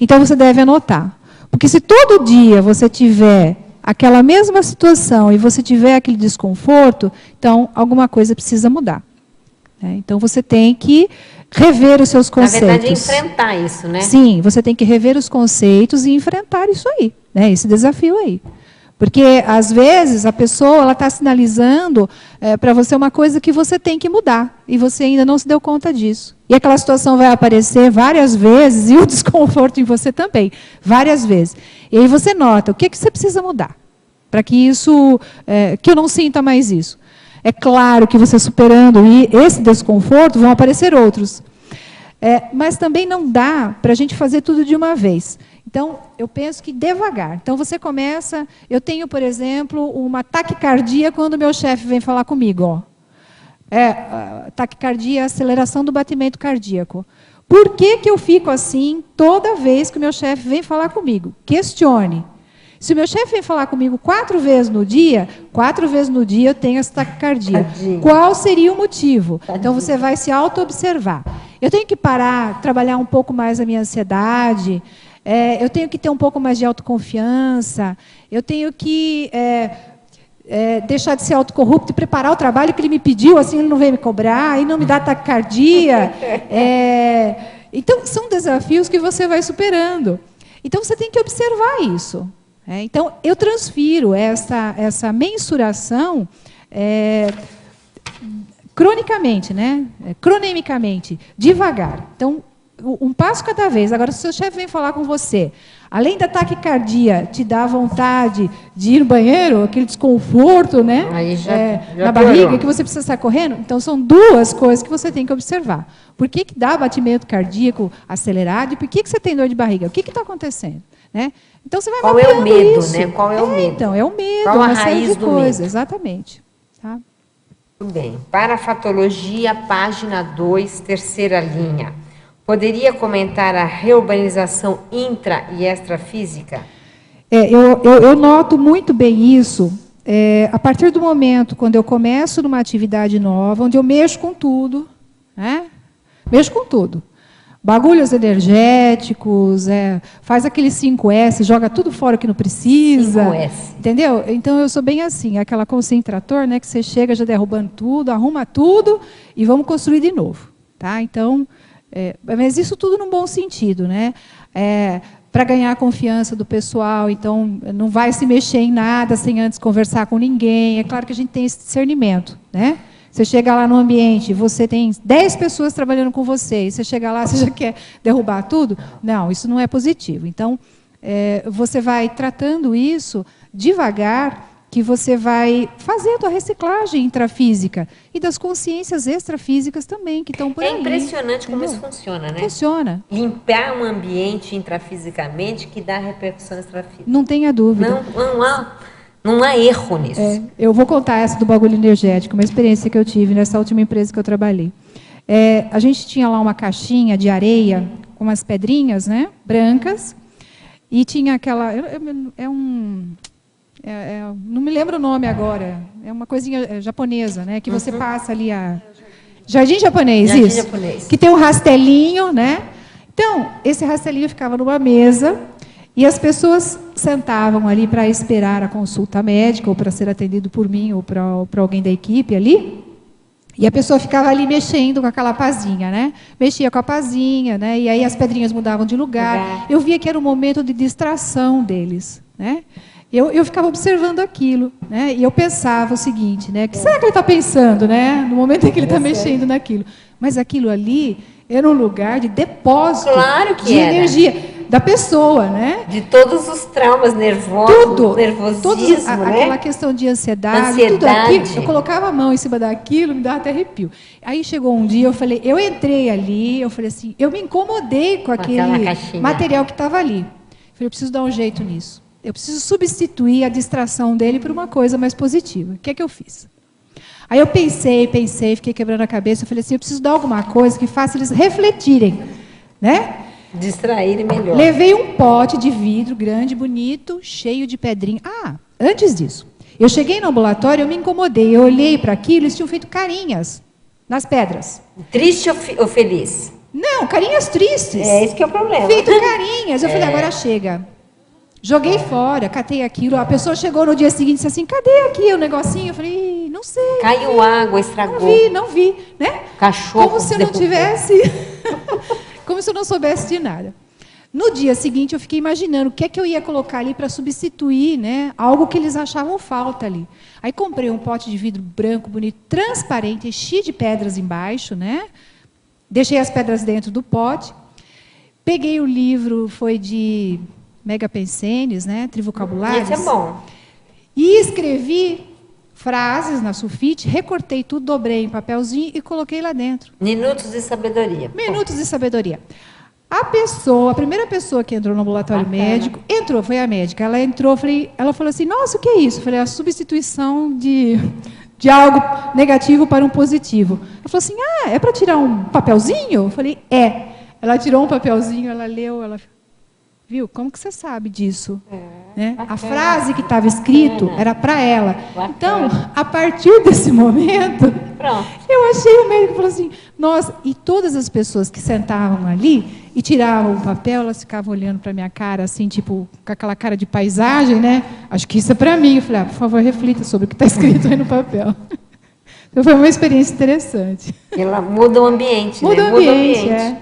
Então, você deve anotar. Porque se todo dia você tiver aquela mesma situação e você tiver aquele desconforto, então, alguma coisa precisa mudar. Então, você tem que rever os seus conceitos. Na verdade, é enfrentar isso, né? Sim, você tem que rever os conceitos e enfrentar isso aí, né? Esse desafio aí. Porque, às vezes, a pessoa está sinalizando para você uma coisa que você tem que mudar, e você ainda não se deu conta disso. E aquela situação vai aparecer várias vezes, e o desconforto em você também, várias vezes. E aí você nota, o que você precisa mudar? Para que isso, que eu não sinta mais isso. É claro que você superando esse desconforto, vão aparecer outros. Mas também não dá para a gente fazer tudo de uma vez. Então, eu penso que devagar. Então, você começa... Eu tenho, por exemplo, uma taquicardia quando o meu chefe vem falar comigo. Ó. Taquicardia é a aceleração do batimento cardíaco. Por que eu fico assim toda vez que o meu chefe vem falar comigo? Questione. Se o meu chefe vem falar comigo 4 vezes no dia eu tenho essa taquicardia. Tadinho. Qual seria o motivo? Tadinho. Então, você vai se auto-observar. Eu tenho que parar, trabalhar um pouco mais a minha ansiedade... eu tenho que ter um pouco mais de autoconfiança, eu tenho que deixar de ser autocorrupto e preparar o trabalho que ele me pediu, assim ele não vem me cobrar, e não me dá taquicardia. Então, são desafios que você vai superando. Então, você tem que observar isso. Então, eu transfiro essa mensuração cronicamente, né? Cronemicamente, devagar. Então, um passo cada vez. Agora, se o seu chefe vem falar com você, além da taquicardia, te dá vontade de ir no banheiro, aquele desconforto, né? Aí já na barriga, que você precisa sair correndo. Então, são 2 coisas que você tem que observar. Por que dá batimento cardíaco acelerado e por que você tem dor de barriga? O que está acontecendo? Né? Então, você vai Qual é o medo, isso. né? Qual é o medo? Então, é o medo, qual uma a série raiz de do coisas. medo? Exatamente. Tá? Muito bem. Parafatologia, página 2, terceira linha. Poderia comentar a reurbanização intra e extrafísica? Eu noto muito bem isso a partir do momento quando eu começo numa atividade nova, onde eu mexo com tudo, né? Mexo com tudo. Bagulhos energéticos, faz aquele 5S, joga tudo fora que não precisa. 5S. Entendeu? Então, eu sou bem assim, aquela concentrator, né, que você chega já derrubando tudo, arruma tudo e vamos construir de novo. Tá? Então, mas isso tudo num bom sentido, né? Para ganhar a confiança do pessoal, então não vai se mexer em nada sem antes conversar com ninguém. É claro que a gente tem esse discernimento, né? Você chega lá no ambiente, você tem 10 pessoas trabalhando com você, e você chega lá, você já quer derrubar tudo? Não, isso não é positivo. Então, você vai tratando isso devagar, que você vai fazendo a reciclagem intrafísica e das consciências extrafísicas também, que estão por aí. É impressionante como entendeu? isso funciona, né? Funciona. Limpar um ambiente intrafisicamente que dá repercussão extrafísica. Não tenha dúvida. Não há erro nisso. Eu vou contar essa do bagulho energético, uma experiência que eu tive nessa última empresa que eu trabalhei. A gente tinha lá uma caixinha de areia com umas pedrinhas, né, brancas, e tinha aquela... não me lembro o nome agora. É uma coisinha japonesa, né, que você passa ali a... Jardim japonês, Jardim isso. japonês. Que tem um rastelinho, né? Então, esse rastelinho ficava numa mesa e as pessoas sentavam ali para esperar a consulta médica ou para ser atendido por mim ou para alguém da equipe ali. E a pessoa ficava ali mexendo com aquela pazinha, né? Mexia com a pazinha, né? E aí as pedrinhas mudavam de lugar. Eu via que era um momento de distração deles, né? Eu ficava observando aquilo, né? E eu pensava o seguinte, né? O que será que ele está pensando, né? No momento em que ele está mexendo naquilo. Mas aquilo ali era um lugar de depósito de energia da pessoa, né? De todos os traumas nervosos, tudo, nervosismo, né? Aquela questão de ansiedade, tudo aquilo. Eu colocava a mão em cima daquilo, me dava até arrepio. Aí chegou um dia, eu entrei ali, eu falei assim, eu me incomodei com aquele material que estava ali. Eu falei, eu preciso dar um jeito nisso. Eu preciso substituir a distração dele por uma coisa mais positiva. O que é que eu fiz? Aí eu pensei, fiquei quebrando a cabeça. Eu falei assim, eu preciso dar alguma coisa que faça eles refletirem, né? Distrair é melhor. Levei um pote de vidro grande, bonito, cheio de pedrinha. Ah, antes disso, eu cheguei no ambulatório, eu me incomodei. Eu olhei para aquilo, eles tinham feito carinhas nas pedras. Triste ou feliz? Não, carinhas tristes. É, esse que é o problema. Feito carinhas. Eu falei, agora chega. Joguei fora, catei aquilo. A pessoa chegou no dia seguinte e disse assim, cadê aqui o negocinho? Eu falei, não sei. Caiu água, estragou. Não vi, né? Cachorro Como se eu não derrubou. tivesse... Como se eu não soubesse de nada. No dia seguinte, eu fiquei imaginando o que é que eu ia colocar ali para substituir, né, algo que eles achavam falta ali. Aí comprei um pote de vidro branco, bonito, transparente, cheio de pedras embaixo, né? Deixei as pedras dentro do pote. Peguei o livro, foi de Mega Pensenes, né, Trivocabulários. Esse é bom. E escrevi frases na sulfite, recortei tudo, dobrei em papelzinho e coloquei lá dentro. Minutos de sabedoria. Minutos de sabedoria. A primeira pessoa que entrou no ambulatório médico, foi a médica. Ela entrou, ela falou assim, nossa, o que é isso? Eu falei, a substituição de algo negativo para um positivo. Ela falou assim, é para tirar um papelzinho? Eu falei, é. Ela tirou um papelzinho, ela leu, ela viu, como que você sabe disso? Né? A frase que estava escrito era para ela. Então, a partir desse momento, eu achei o médico, falou assim, nossa, e todas as pessoas que sentavam ali e tiravam o papel, elas ficavam olhando para a minha cara, assim, tipo, com aquela cara de paisagem, né? Acho que isso é para mim. Eu falei, por favor, reflita sobre o que está escrito aí no papel. Então, foi uma experiência interessante. Ela muda o ambiente, muda né? O ambiente, é.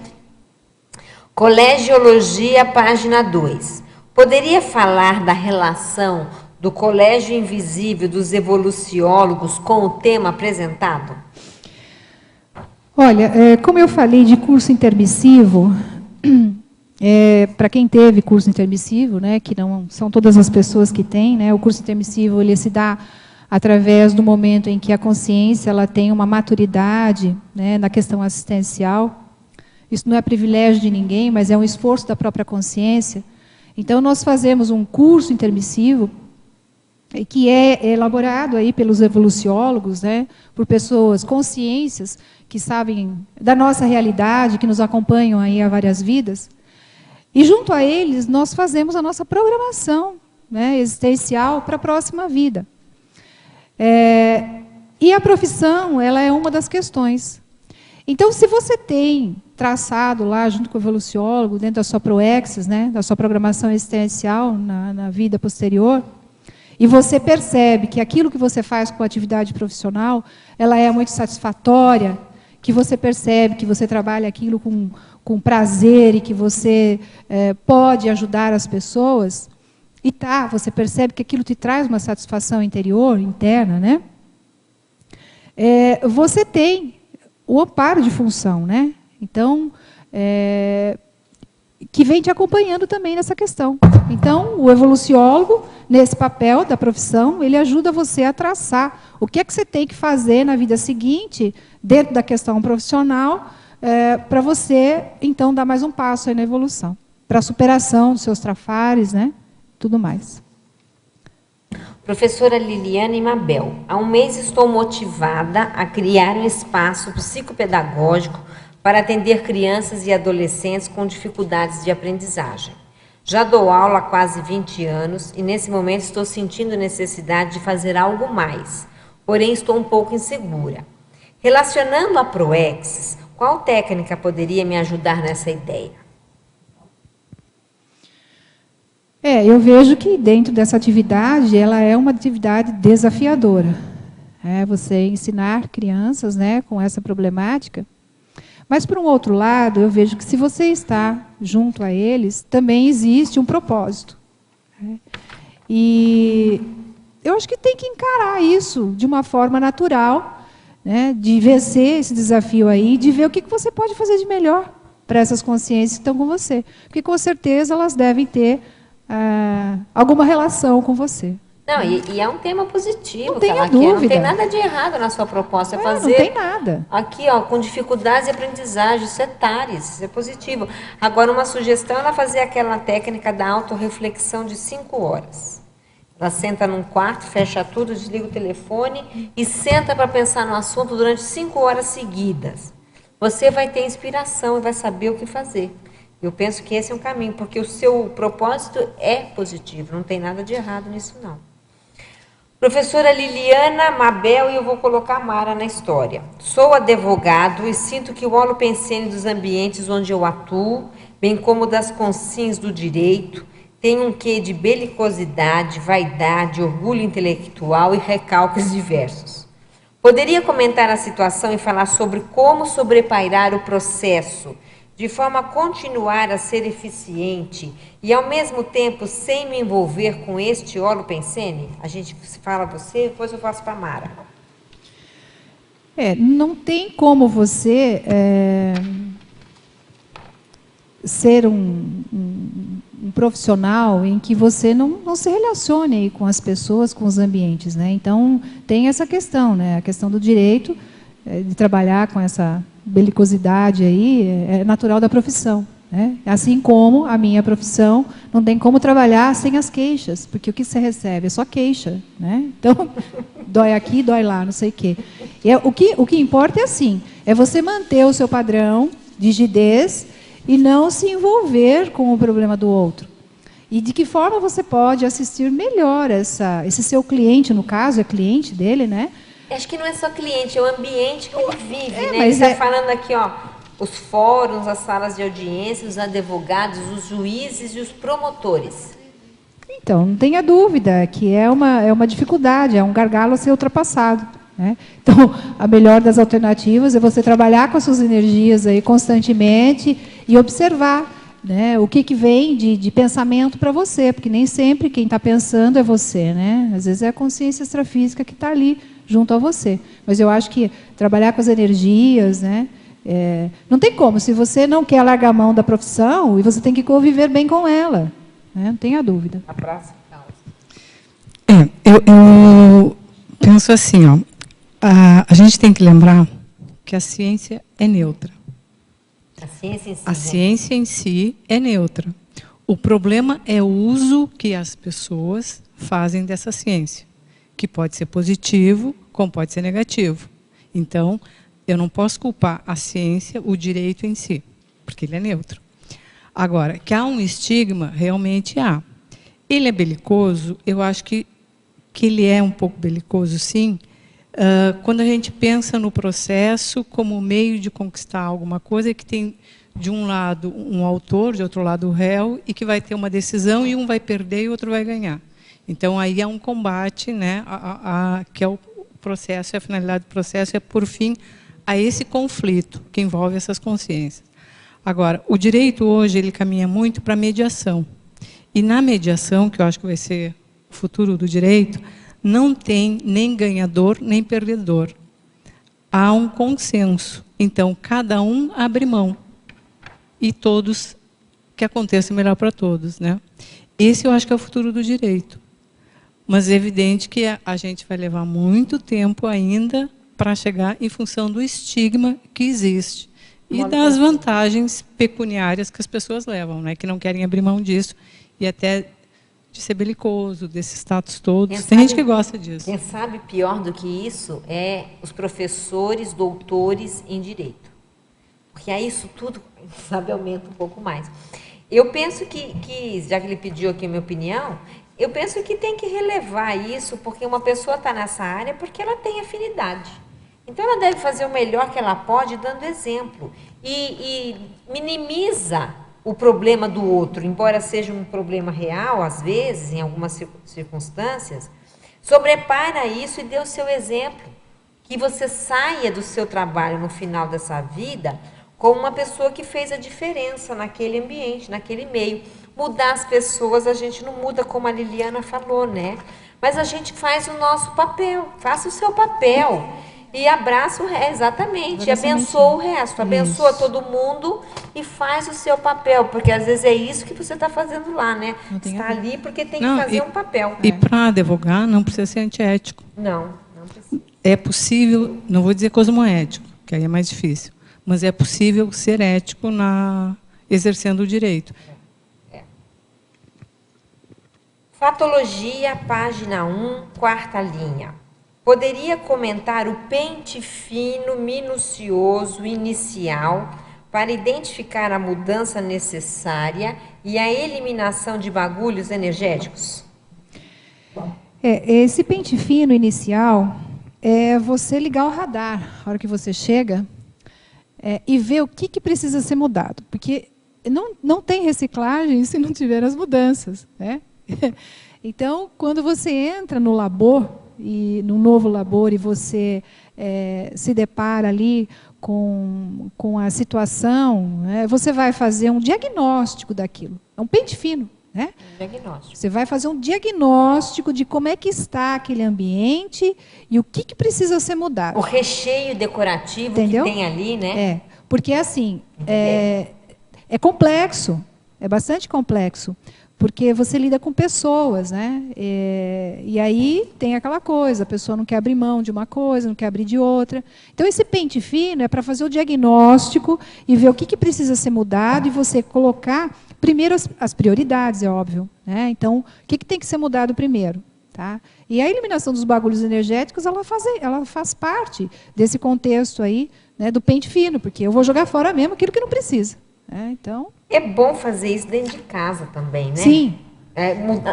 Colegiologia, página 2. Poderia falar da relação do colégio invisível dos evoluciólogos com o tema apresentado? Olha, como eu falei de curso intermissivo, para quem teve curso intermissivo, né, que não são todas as pessoas que têm, né, o curso intermissivo ele se dá através do momento em que a consciência ela tem uma maturidade, né, na questão assistencial. Isso não é privilégio de ninguém, mas é um esforço da própria consciência. Então, nós fazemos um curso intermissivo que é elaborado aí pelos evoluciólogos, né, por pessoas, consciências, que sabem da nossa realidade, que nos acompanham aí há várias vidas. E, junto a eles, nós fazemos a nossa programação, né, existencial para a próxima vida. E a profissão, ela é uma das questões. Então, se você tem traçado lá, junto com o evoluciólogo, dentro da sua proexis, né, da sua programação existencial na vida posterior, e você percebe que aquilo que você faz com a atividade profissional, ela é muito satisfatória, que você percebe que você trabalha aquilo com prazer e que você pode ajudar as pessoas, e você percebe que aquilo te traz uma satisfação interior, interna, né? Você tem o amparo de função, né? Então, que vem te acompanhando também nessa questão. Então, o evoluciólogo, nesse papel da profissão, ele ajuda você a traçar o que é que você tem que fazer na vida seguinte, dentro da questão profissional, para você, então, dar mais um passo aí na evolução, para a superação dos seus trafares, né? Tudo mais. Professora Liliane Mabel, há um mês estou motivada a criar um espaço psicopedagógico para atender crianças e adolescentes com dificuldades de aprendizagem. Já dou aula há quase 20 anos e, nesse momento, estou sentindo necessidade de fazer algo mais, porém estou um pouco insegura. Relacionando a proexis, qual técnica poderia me ajudar nessa ideia? Eu vejo que dentro dessa atividade, ela é uma atividade desafiadora. Você ensinar crianças, né, com essa problemática. Mas, por um outro lado, eu vejo que se você está junto a eles, também existe um propósito. E eu acho que tem que encarar isso de uma forma natural, né, de vencer esse desafio aí, de ver o que você pode fazer de melhor para essas consciências que estão com você. Porque, com certeza, elas devem ter alguma relação com você. Não, e é um tema positivo. Não tenha dúvida. Não tem nada de errado na sua proposta. Fazer não tem nada. Aqui, ó, com dificuldades de aprendizagem, isso é TARES, isso é positivo. Agora, uma sugestão, ela fazer aquela técnica da autorreflexão de 5 horas. Ela senta num quarto, fecha tudo, desliga o telefone e senta para pensar no assunto durante 5 horas seguidas. Você vai ter inspiração e vai saber o que fazer. Eu penso que esse é um caminho, porque o seu propósito é positivo, não tem nada de errado nisso, não. Professora Liliana Mabel, e eu vou colocar a Mara na história. Sou advogado e sinto que o holopensene dos ambientes onde eu atuo, bem como das consciências do direito, tem um quê de belicosidade, vaidade, orgulho intelectual e recalques diversos. Poderia comentar a situação e falar sobre como sobrepairar o processo, de forma a continuar a ser eficiente e, ao mesmo tempo, sem me envolver com este holopensene? A gente fala você, depois eu passo para a Mara. Não tem como você ser um profissional em que você não se relacione aí com as pessoas, com os ambientes, né? Então, tem essa questão, né? A questão do direito de trabalhar com essa belicosidade aí é natural da profissão, né? Assim como a minha profissão não tem como trabalhar sem as queixas, porque o que você recebe é só queixa, né? Então, dói aqui, dói lá, não sei o quê. E o que importa é assim, é você manter o seu padrão de rigidez e não se envolver com o problema do outro. E de que forma você pode assistir melhor esse seu cliente, no caso, é cliente dele, né? Acho que não é só cliente, é o ambiente que ele vive, né? Ele está falando aqui, ó, os fóruns, as salas de audiência, os advogados, os juízes e os promotores. Então, não tenha dúvida que é uma dificuldade, é um gargalo a ser ultrapassado, né? Então, a melhor das alternativas é você trabalhar com as suas energias aí constantemente e observar, né, o que vem de pensamento para você, porque nem sempre quem está pensando é você, né? Às vezes é a consciência extrafísica que está ali junto a você. Mas eu acho que trabalhar com as energias, né, não tem como. Se você não quer largar a mão da profissão, e você tem que conviver bem com ela, né? Não tenha dúvida. A próxima. Eu penso assim, ó, a gente tem que lembrar que a ciência é neutra. A ciência em si é neutra. O problema é o uso que as pessoas fazem dessa ciência, que pode ser positivo, como pode ser negativo. Então, eu não posso culpar a ciência, o direito em si, porque ele é neutro. Agora, que há um estigma, realmente há. Ele é belicoso, eu acho que ele é um pouco belicoso, sim, quando a gente pensa no processo como meio de conquistar alguma coisa que tem, de um lado, um autor, de outro lado, o réu, e que vai ter uma decisão e um vai perder e o outro vai ganhar. Então, aí é um combate, né, que é o processo, a finalidade do processo é, por fim, a esse conflito que envolve essas consciências. Agora, o direito hoje ele caminha muito para a mediação. E na mediação, que eu acho que vai ser o futuro do direito, não tem nem ganhador nem perdedor. Há um consenso. Então, cada um abre mão. E todos, que aconteça melhor para todos, né? Esse eu acho que é o futuro do direito. Mas é evidente que a gente vai levar muito tempo ainda para chegar em função do estigma que existe. E das vantagens pecuniárias que as pessoas levam, né? Que não querem abrir mão disso. E até de ser belicoso, desses status todos. Tem gente que gosta disso. Quem sabe pior do que isso é os professores, doutores em direito. Porque aí isso tudo, sabe, aumenta um pouco mais. Eu penso que, já que ele pediu aqui a minha opinião, eu penso que tem que relevar isso, porque uma pessoa está nessa área porque ela tem afinidade. Então, ela deve fazer o melhor que ela pode, dando exemplo. E minimiza o problema do outro, embora seja um problema real, às vezes, em algumas circunstâncias, sobrepara isso e dê o seu exemplo. Que você saia do seu trabalho no final dessa vida como uma pessoa que fez a diferença naquele ambiente, naquele meio. Mudar as pessoas, a gente não muda como a Liliana falou, né? Mas a gente faz o nosso papel, faça o seu papel. E abraça o resto, exatamente, e abençoa o resto, abençoa todo mundo e faz o seu papel, porque às vezes é isso que você está fazendo lá, né? Está ali porque tem que fazer um papel. E para advogar não precisa ser antiético. Não precisa. É possível, não vou dizer cosmoético, que aí é mais difícil, mas é possível ser ético exercendo o direito. Fatologia, página 1, quarta linha. Poderia comentar o pente fino, minucioso, inicial, para identificar a mudança necessária e a eliminação de bagulhos energéticos? Esse pente fino inicial é você ligar o radar, a hora que você chega, e ver o que precisa ser mudado. Porque não tem reciclagem se não tiver as mudanças, né? Então, quando você entra no labor, no novo labor, e você se depara ali com a situação, você vai fazer um diagnóstico daquilo. É um pente fino. Né? Diagnóstico. Você vai fazer um diagnóstico de como é que está aquele ambiente e o que precisa ser mudado. O recheio decorativo, entendeu? Que tem ali, né? Porque assim, é complexo, é bastante complexo, porque você lida com pessoas, né? E aí tem aquela coisa, a pessoa não quer abrir mão de uma coisa, não quer abrir de outra. Então, esse pente fino é para fazer o diagnóstico e ver o que precisa ser mudado e você colocar primeiro as prioridades, é óbvio, né? Então, o que tem que ser mudado primeiro? Tá? E a eliminação dos bagulhos energéticos, ela faz parte desse contexto aí, né, do pente fino, porque eu vou jogar fora mesmo aquilo que não precisa. Então... É bom fazer isso dentro de casa também, né? Sim.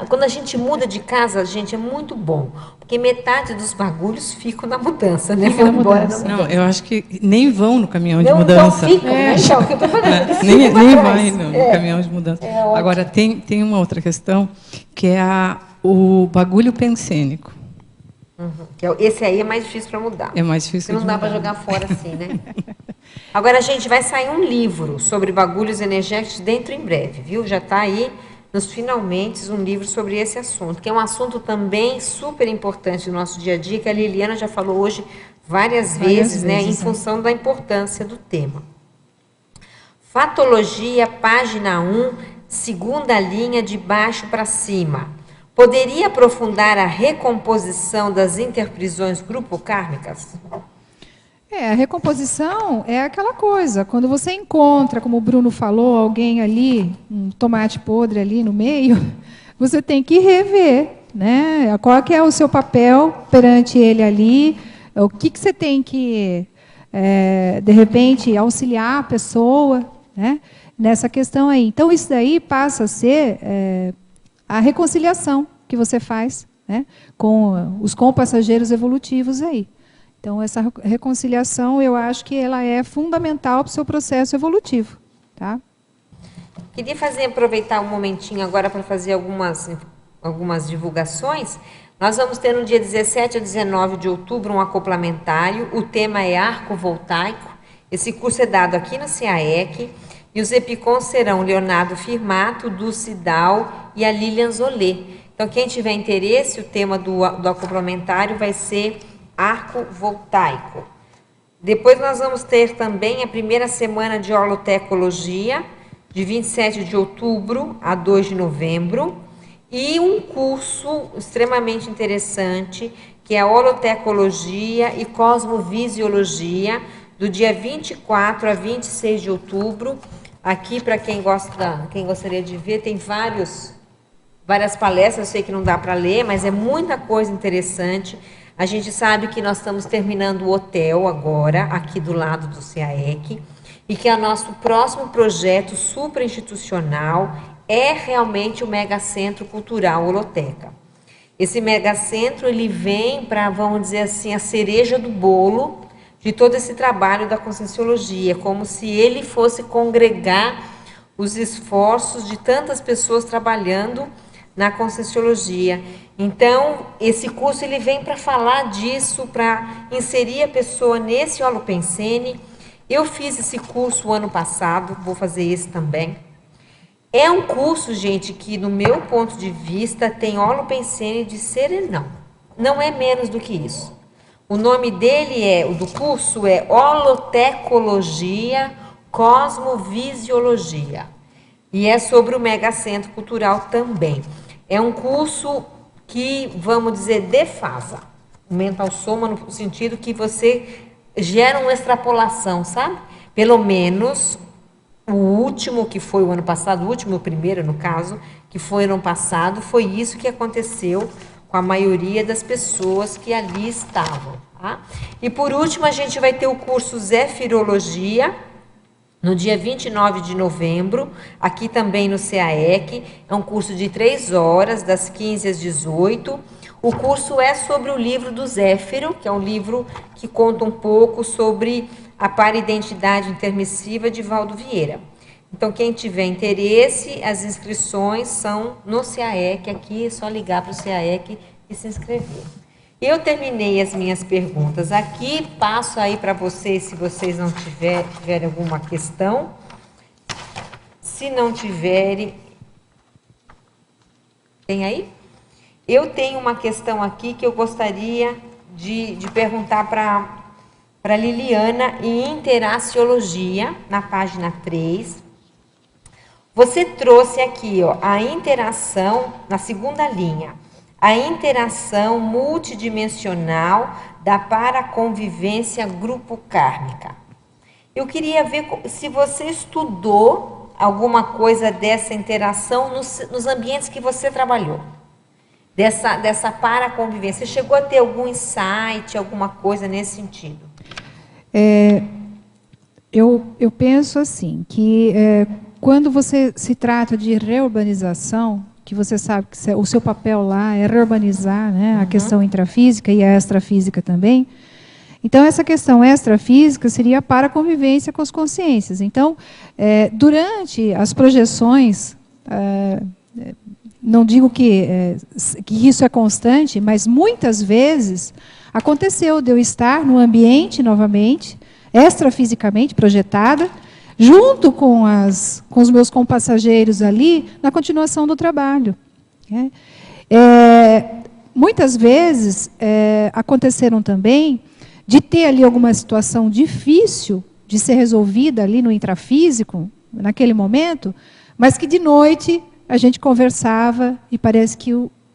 Quando a gente muda de casa, gente, é muito bom. Porque metade dos bagulhos ficam na mudança, né? Fica na mudança. Não, eu acho que nem vão no caminhão de mudança. Então ficam, né? Então, o que eu estou falando. Nem vai no caminhão de mudança. Agora, tem uma outra questão, que é o bagulho pensênico. Esse aí é mais difícil para mudar. É mais difícil. Não dá para jogar fora assim, né? Agora, gente, vai sair um livro sobre bagulhos energéticos dentro em breve, viu? Já está aí nos finalmente um livro sobre esse assunto, que é um assunto também super importante no nosso dia a dia, que a Liliana já falou hoje várias vezes, né, em função da importância do tema. Fatologia, página 1, segunda linha de baixo para cima. Poderia aprofundar a recomposição das interprisões grupo-kármicas? A recomposição é aquela coisa, quando você encontra, como o Bruno falou, alguém ali, um tomate podre ali no meio, você tem que rever, né? Qual que é o seu papel perante ele ali, o que você tem que, de repente, auxiliar a pessoa, né? Nessa questão aí. Então, isso daí passa a ser a reconciliação que você faz, né? Com os compassageiros evolutivos aí. Então, essa reconciliação, eu acho que ela é fundamental para o seu processo evolutivo. Tá? Queria aproveitar um momentinho agora para fazer algumas divulgações. Nós vamos ter no dia 17 a 19 de outubro um acoplamentário. O tema é arco voltaico. Esse curso é dado aqui no CAEC. E os EPICONs serão Leonardo Firmato, Dulce Dal e a Lilian Zolê. Então, quem tiver interesse, o tema do acoplamentário vai ser arco voltaico. Depois nós vamos ter também a primeira semana de holotecologia, de 27 de outubro a 2 de novembro, e um curso extremamente interessante, que é a holotecologia e cosmovisiologia, do dia 24 a 26 de outubro. Aqui, para quem gostaria de ver, tem várias palestras, eu sei que não dá para ler, mas é muita coisa interessante. A gente sabe que nós estamos terminando o hotel agora, aqui do lado do CAEC, e que o nosso próximo projeto superinstitucional é realmente o Megacentro Cultural Holoteca. Esse megacentro, ele vem para, vamos dizer assim, a cereja do bolo de todo esse trabalho da Conscienciologia, como se ele fosse congregar os esforços de tantas pessoas trabalhando na Conscienciologia. Então, esse curso ele vem para falar disso, para inserir a pessoa nesse holopensene. Eu fiz esse curso o ano passado, vou fazer esse também. É um curso, gente, que no meu ponto de vista tem holopensene de serenão. Não é menos do que isso. O nome dele do curso é Holotecologia, Cosmovisiologia. E é sobre o Megacentro Cultural também. É um curso que, vamos dizer, defasa o mental soma no sentido que você gera uma extrapolação, sabe? Pelo menos o último, que foi o ano passado, o primeiro no caso, que foi ano passado, foi isso que aconteceu com a maioria das pessoas que ali estavam. Tá? E por último, a gente vai ter o curso Zefirologia, no dia 29 de novembro, aqui também no CAEC. É um curso de 3 horas, das 15 às 18. O curso é sobre o livro do Zéfiro, que é um livro que conta um pouco sobre a paridentidade intermissiva de Valdo Vieira. Então, quem tiver interesse, as inscrições são no CAEC, aqui é só ligar para o CAEC e se inscrever. Eu terminei as minhas perguntas aqui, passo aí para vocês, se vocês não tiverem alguma questão. Se não tiverem... Tem aí? Eu tenho uma questão aqui que eu gostaria de perguntar para Liliana, em interaciologia, na página 3. Você trouxe aqui, ó, a interação, na segunda linha, a interação multidimensional da paraconvivência grupo kármica. Eu queria ver se você estudou alguma coisa dessa interação nos ambientes que você trabalhou. Dessa paraconvivência. Você chegou a ter algum insight, alguma coisa nesse sentido? Eu penso assim, que quando você se trata de reurbanização, que você sabe que o seu papel lá é reurbanizar, né, a questão intrafísica e a extrafísica também. Então, essa questão extrafísica seria para a convivência com as consciências. Então, durante as projeções, não digo que isso é constante, mas muitas vezes aconteceu de eu estar no ambiente novamente, extrafisicamente projetada, junto com os meus compassageiros ali, na continuação do trabalho. Muitas vezes aconteceram também de ter ali alguma situação difícil de ser resolvida ali no intrafísico, naquele momento, mas que de noite a gente conversava e parece que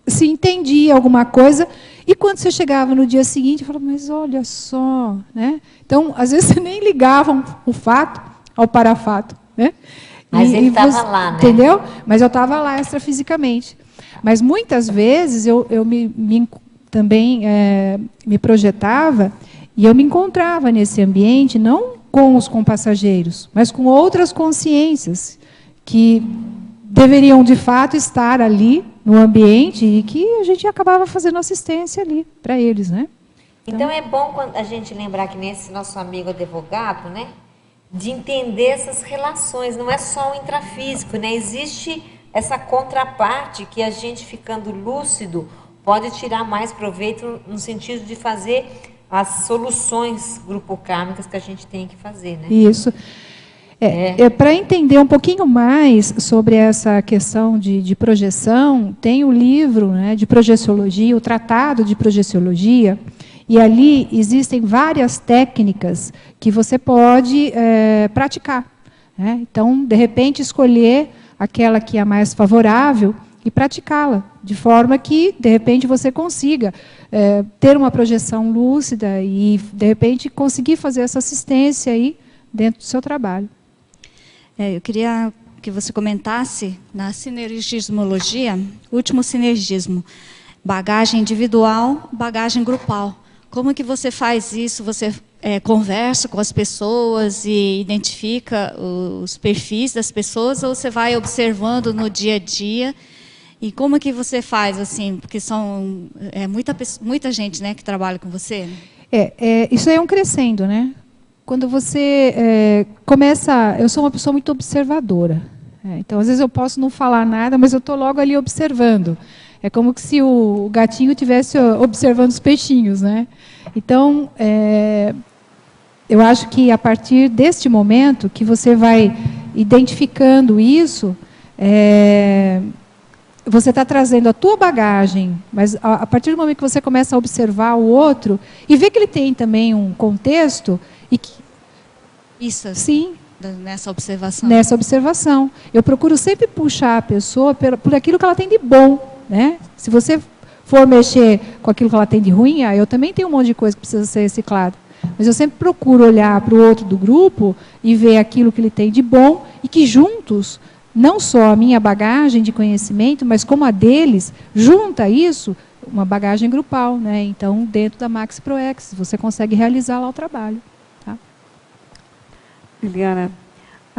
se entendia alguma coisa, e quando você chegava no dia seguinte, falava, mas olha só, né? Então, às vezes, você nem ligava o fato ao parafato, né? Mas ele estava lá, né? Entendeu? Mas eu estava lá extrafisicamente. Mas muitas vezes eu também me projetava e eu me encontrava nesse ambiente, não com os compassageiros, mas com outras consciências que deveriam, de fato, estar ali no ambiente e que a gente acabava fazendo assistência ali para eles, né? Então, é bom quando a gente lembrar que nesse nosso amigo advogado, né, de entender essas relações, não é só o intrafísico, né? Existe essa contraparte que a gente, ficando lúcido, pode tirar mais proveito no sentido de fazer as soluções grupocármicas que a gente tem que fazer, né? Isso. Para entender um pouquinho mais sobre essa questão de projeção, tem o livro, né, de projeciologia, o Tratado de Projeciologia, e ali existem várias técnicas que você pode praticar, né? Então, de repente, escolher aquela que é a mais favorável e praticá-la, de forma que, de repente, você consiga ter uma projeção lúcida e, de repente, conseguir fazer essa assistência aí dentro do seu trabalho. Eu queria que você comentasse, na sinergismologia, último sinergismo, bagagem individual, bagagem grupal. Como que você faz isso? Você conversa com as pessoas e identifica os perfis das pessoas, ou você vai observando no dia a dia? E como que você faz, assim, porque são muita gente, né, que trabalha com você? Isso é um crescendo, né? Quando você começa... Eu sou uma pessoa muito observadora. Então, às vezes, eu posso não falar nada, mas eu estou logo ali observando. É como se o gatinho estivesse observando os peixinhos, né? Então, eu acho que, a partir deste momento, que você vai identificando isso, você está trazendo a tua bagagem, mas a partir do momento que você começa a observar o outro, e ver que ele tem também um contexto... Isso, sim, nessa observação. Nessa observação. Eu procuro sempre puxar a pessoa por aquilo que ela tem de bom, né? Se você for mexer com aquilo que ela tem de ruim, eu também tenho um monte de coisa que precisa ser reciclada. Mas eu sempre procuro olhar para o outro do grupo e ver aquilo que ele tem de bom e que juntos, não só a minha bagagem de conhecimento, mas como a deles, junta isso, uma bagagem grupal, né? Então, dentro da Max Proex, você consegue realizar lá o trabalho. Liliana,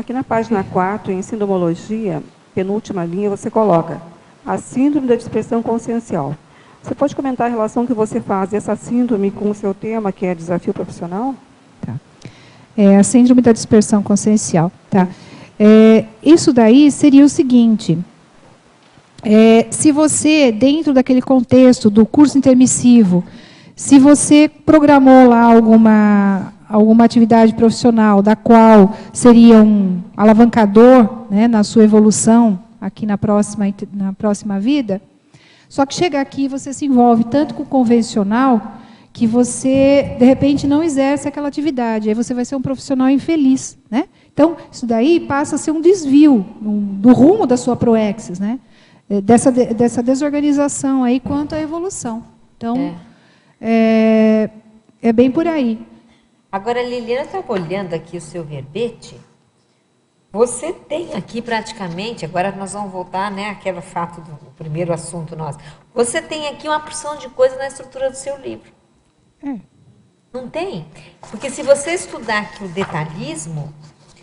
Aqui na página 4, em sintomologia, penúltima linha, você coloca a síndrome da dispersão consciencial. Você pode comentar a relação que você faz dessa síndrome com o seu tema, que é desafio profissional? Tá. A síndrome da dispersão consciencial. Tá. Isso daí seria o seguinte: se você, dentro daquele contexto do curso intermissivo, se você programou lá alguma atividade profissional da qual seria um alavancador, né, na sua evolução aqui na próxima vida, só que chega aqui você se envolve tanto com o convencional que você, de repente, não exerce aquela atividade. Aí você vai ser um profissional infeliz, né? Então, isso daí passa a ser um desvio do rumo da sua proexis, né? Dessa desorganização aí quanto à evolução. Então, é bem por aí. Agora, Liliana, eu estava olhando aqui o seu verbete. Você tem aqui praticamente, agora nós vamos voltar, né, àquele fato do primeiro assunto nosso. Você tem aqui uma porção de coisa na estrutura do seu livro. Não tem? Porque se você estudar aqui o detalhismo...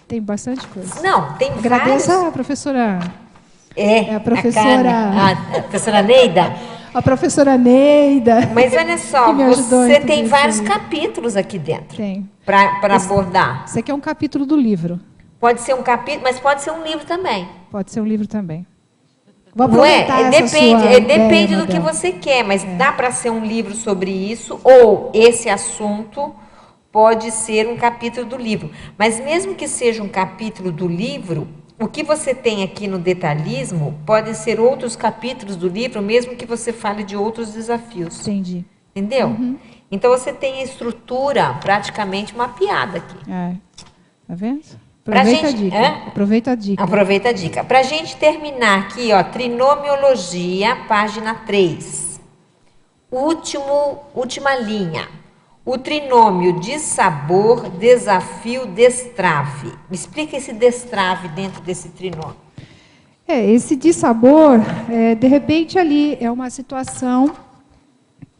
Tem bastante coisa. Não, tem vários... Agradeço a professora... a professora Neida. A professora Neida. Mas olha só, você tem vários capítulos aqui dentro. Tem. Para abordar. Esse aqui é um capítulo do livro. Pode ser um capítulo, mas pode ser um livro também. Pode ser um livro também. Não é? Depende do que você quer, mas dá para ser um livro sobre isso, ou esse assunto pode ser um capítulo do livro. Mas mesmo que seja um capítulo do livro, o que você tem aqui no detalhismo podem ser outros capítulos do livro, mesmo que você fale de outros desafios. Entendi. Entendeu? Então você tem a estrutura praticamente mapeada aqui. Tá vendo? Aproveita a dica. Aproveita a dica. Aproveita a dica. Para a gente terminar aqui, ó, trinomiologia, página 3. Última linha. O trinômio dissabor, desafio, destrave. Me explica esse destrave dentro desse trinômio. Esse dissabor, de repente ali é uma situação,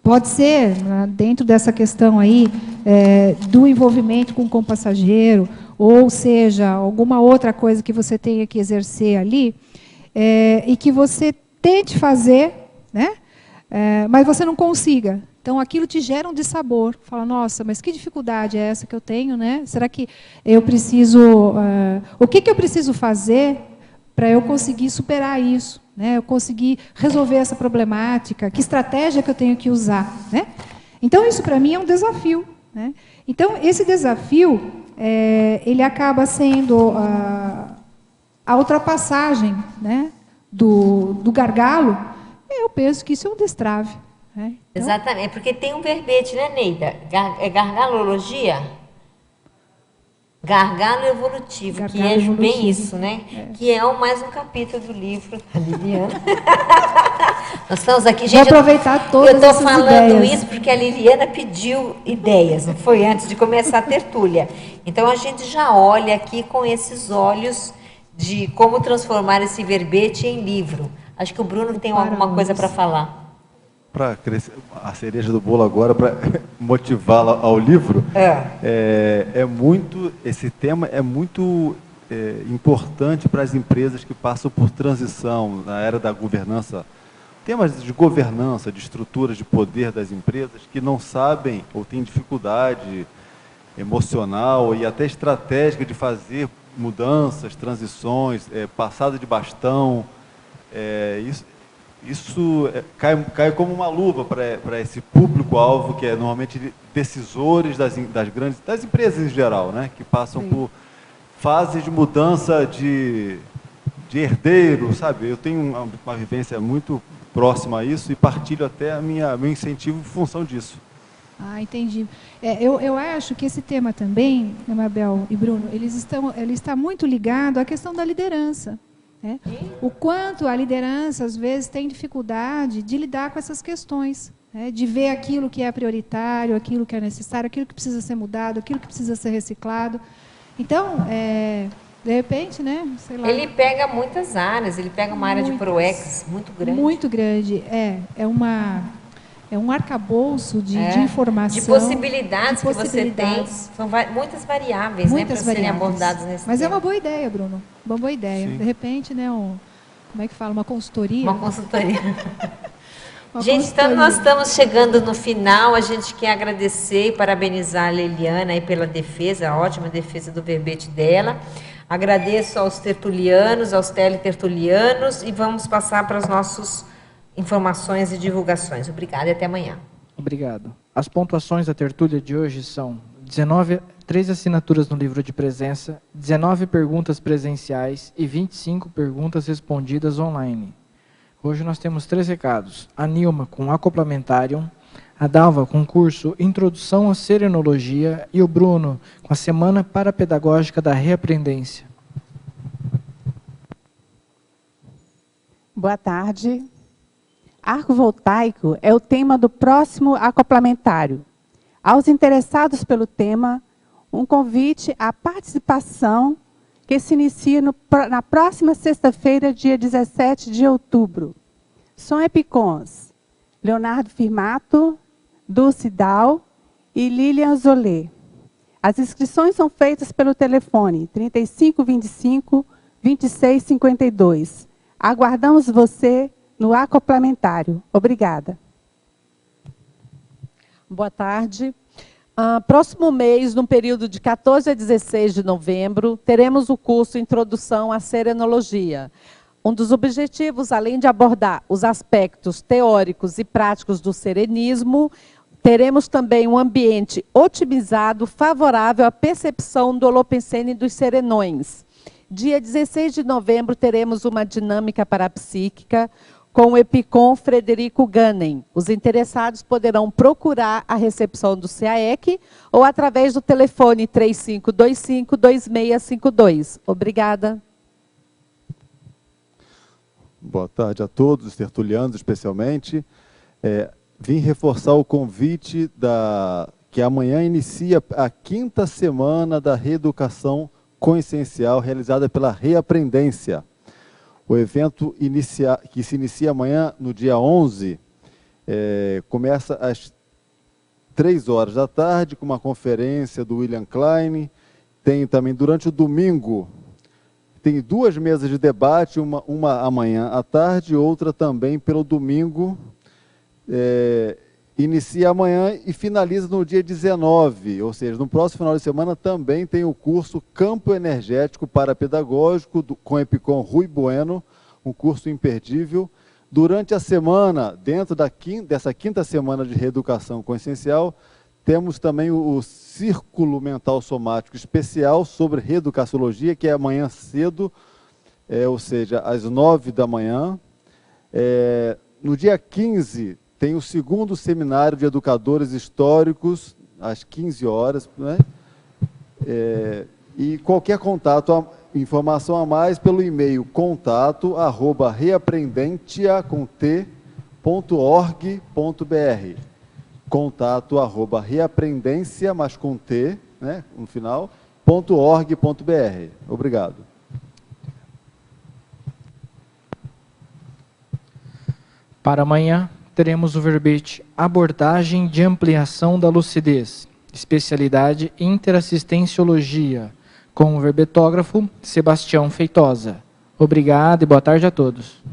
pode ser, dentro dessa questão aí, do envolvimento com o compassageiro, ou seja, alguma outra coisa que você tenha que exercer ali, e que você tente fazer, né? Mas você não consiga. Então, aquilo te gera um dissabor. Fala, nossa, mas que dificuldade é essa que eu tenho, né? Será que eu preciso... o que eu preciso fazer para eu conseguir superar isso? Né? Eu conseguir resolver essa problemática? Que estratégia que eu tenho que usar? Né? Então, isso para mim é um desafio. Né? Então, esse desafio, ele acaba sendo a ultrapassagem, né, do gargalo. Eu penso que isso é um destrave. Então, exatamente, porque tem um verbete, né, Neida? É gargalologia? Gargalo evolutivo, que é bem isso, né? Que é mais um capítulo do livro da Liliana. Nós estamos aqui, gente. Vou aproveitar todas essas ideias. Eu estou falando isso porque a Liliana pediu ideias, não foi? Antes de começar a tertúlia. Então a gente já olha aqui com esses olhos de como transformar esse verbete em livro. Acho que o Bruno tem alguma coisa para falar. Para crescer a cereja do bolo agora, para motivá-la ao livro, esse tema é muito importante para as empresas que passam por transição na era da governança, temas de governança, de estruturas de poder das empresas que não sabem ou têm dificuldade emocional e até estratégica de fazer mudanças, transições, passada de bastão. Isso cai como uma luva para esse público-alvo, que é normalmente decisores das empresas em geral, né? Que passam por fases de mudança de herdeiro, sabe? Eu tenho uma vivência muito próxima a isso e partilho até meu incentivo em função disso. Entendi. Eu acho que esse tema também, Mabel e Bruno, ele está muito ligado à questão da liderança. Né? O quanto a liderança, às vezes, tem dificuldade de lidar com essas questões, né? De ver aquilo que é prioritário, aquilo que é necessário, aquilo que precisa ser mudado, aquilo que precisa ser reciclado. Então, de repente, né, sei lá... Ele pega muitas áreas, ele pega uma área de ProEx muito grande. Muito grande, é um arcabouço de informação. De possibilidades, de possibilidades. Que você tem. São muitas variáveis, né, para serem abordadas nesse Mas tema. é uma boa ideia, Bruno. Uma boa ideia. Sim. De repente, né, como é que fala? Uma consultoria? Uma consultoria. Uma Gente, consultoria. então nós estamos chegando no final. A gente quer agradecer e parabenizar a Leliana aí pela defesa, a ótima defesa do verbete dela. Agradeço aos tertulianos, aos teletertulianos, e vamos passar para as nossas informações e divulgações. Obrigada e até amanhã. Obrigado. As pontuações da tertúlia de hoje são 13 assinaturas no livro de presença, 19 perguntas presenciais e 25 perguntas respondidas online. Hoje nós temos 3 recados. A Nilma com Acoplamentarium, a Dalva com o curso Introdução à Serenologia e o Bruno com a Semana Parapedagógica da Reaprendência. Boa tarde. Arco voltaico é o tema do próximo acoplamentário. Aos interessados pelo tema, um convite à participação que se inicia na próxima sexta-feira, dia 17 de outubro. Som Epicons, Leonardo Firmato, Dulce Dal e Lilian Zolê. As inscrições são feitas pelo telefone 3525-2652. Aguardamos você no acoplamentário. Obrigada. Boa tarde. Próximo mês, no período de 14 a 16 de novembro, teremos o curso Introdução à Serenologia. Um dos objetivos, além de abordar os aspectos teóricos e práticos do serenismo, teremos também um ambiente otimizado, favorável à percepção do Holopensene e dos serenões. Dia 16 de novembro, teremos uma dinâmica parapsíquica com o Epicom Frederico Gannen. Os interessados poderão procurar a recepção do CAEC ou através do telefone 3525-2652. Obrigada. Boa tarde a todos, os tertulianos especialmente. Vim reforçar o convite que amanhã inicia a 5ª semana da reeducação consciencial realizada pela Reaprendência. O evento que se inicia amanhã, no dia 11, começa às 3 horas da tarde, com uma conferência do William Klein. Tem também, durante o domingo, tem 2 mesas de debate, uma amanhã à tarde, outra também pelo domingo. Inicia amanhã e finaliza no dia 19, ou seja, no próximo final de semana também tem o curso Campo Energético Parapedagógico com Epicom Rui Bueno, um curso imperdível. Durante a semana, dentro dessa 5ª semana de reeducação consciencial, temos também o Círculo Mental Somático Especial sobre Reeducaciologia, que é amanhã cedo, ou seja, às 9 da manhã. No dia 15, tem o 2º Seminário de Educadores Históricos, às 15 horas. Né? E qualquer contato, informação a mais pelo e-mail contato@reaprendentia.org.br. Contato@reaprendencia, mas com T, né, no final, .org.br. Obrigado. Para amanhã, teremos o verbete Abordagem de Ampliação da Lucidez, especialidade Interassistenciologia, com o verbetógrafo Sebastião Feitosa. Obrigado e boa tarde a todos.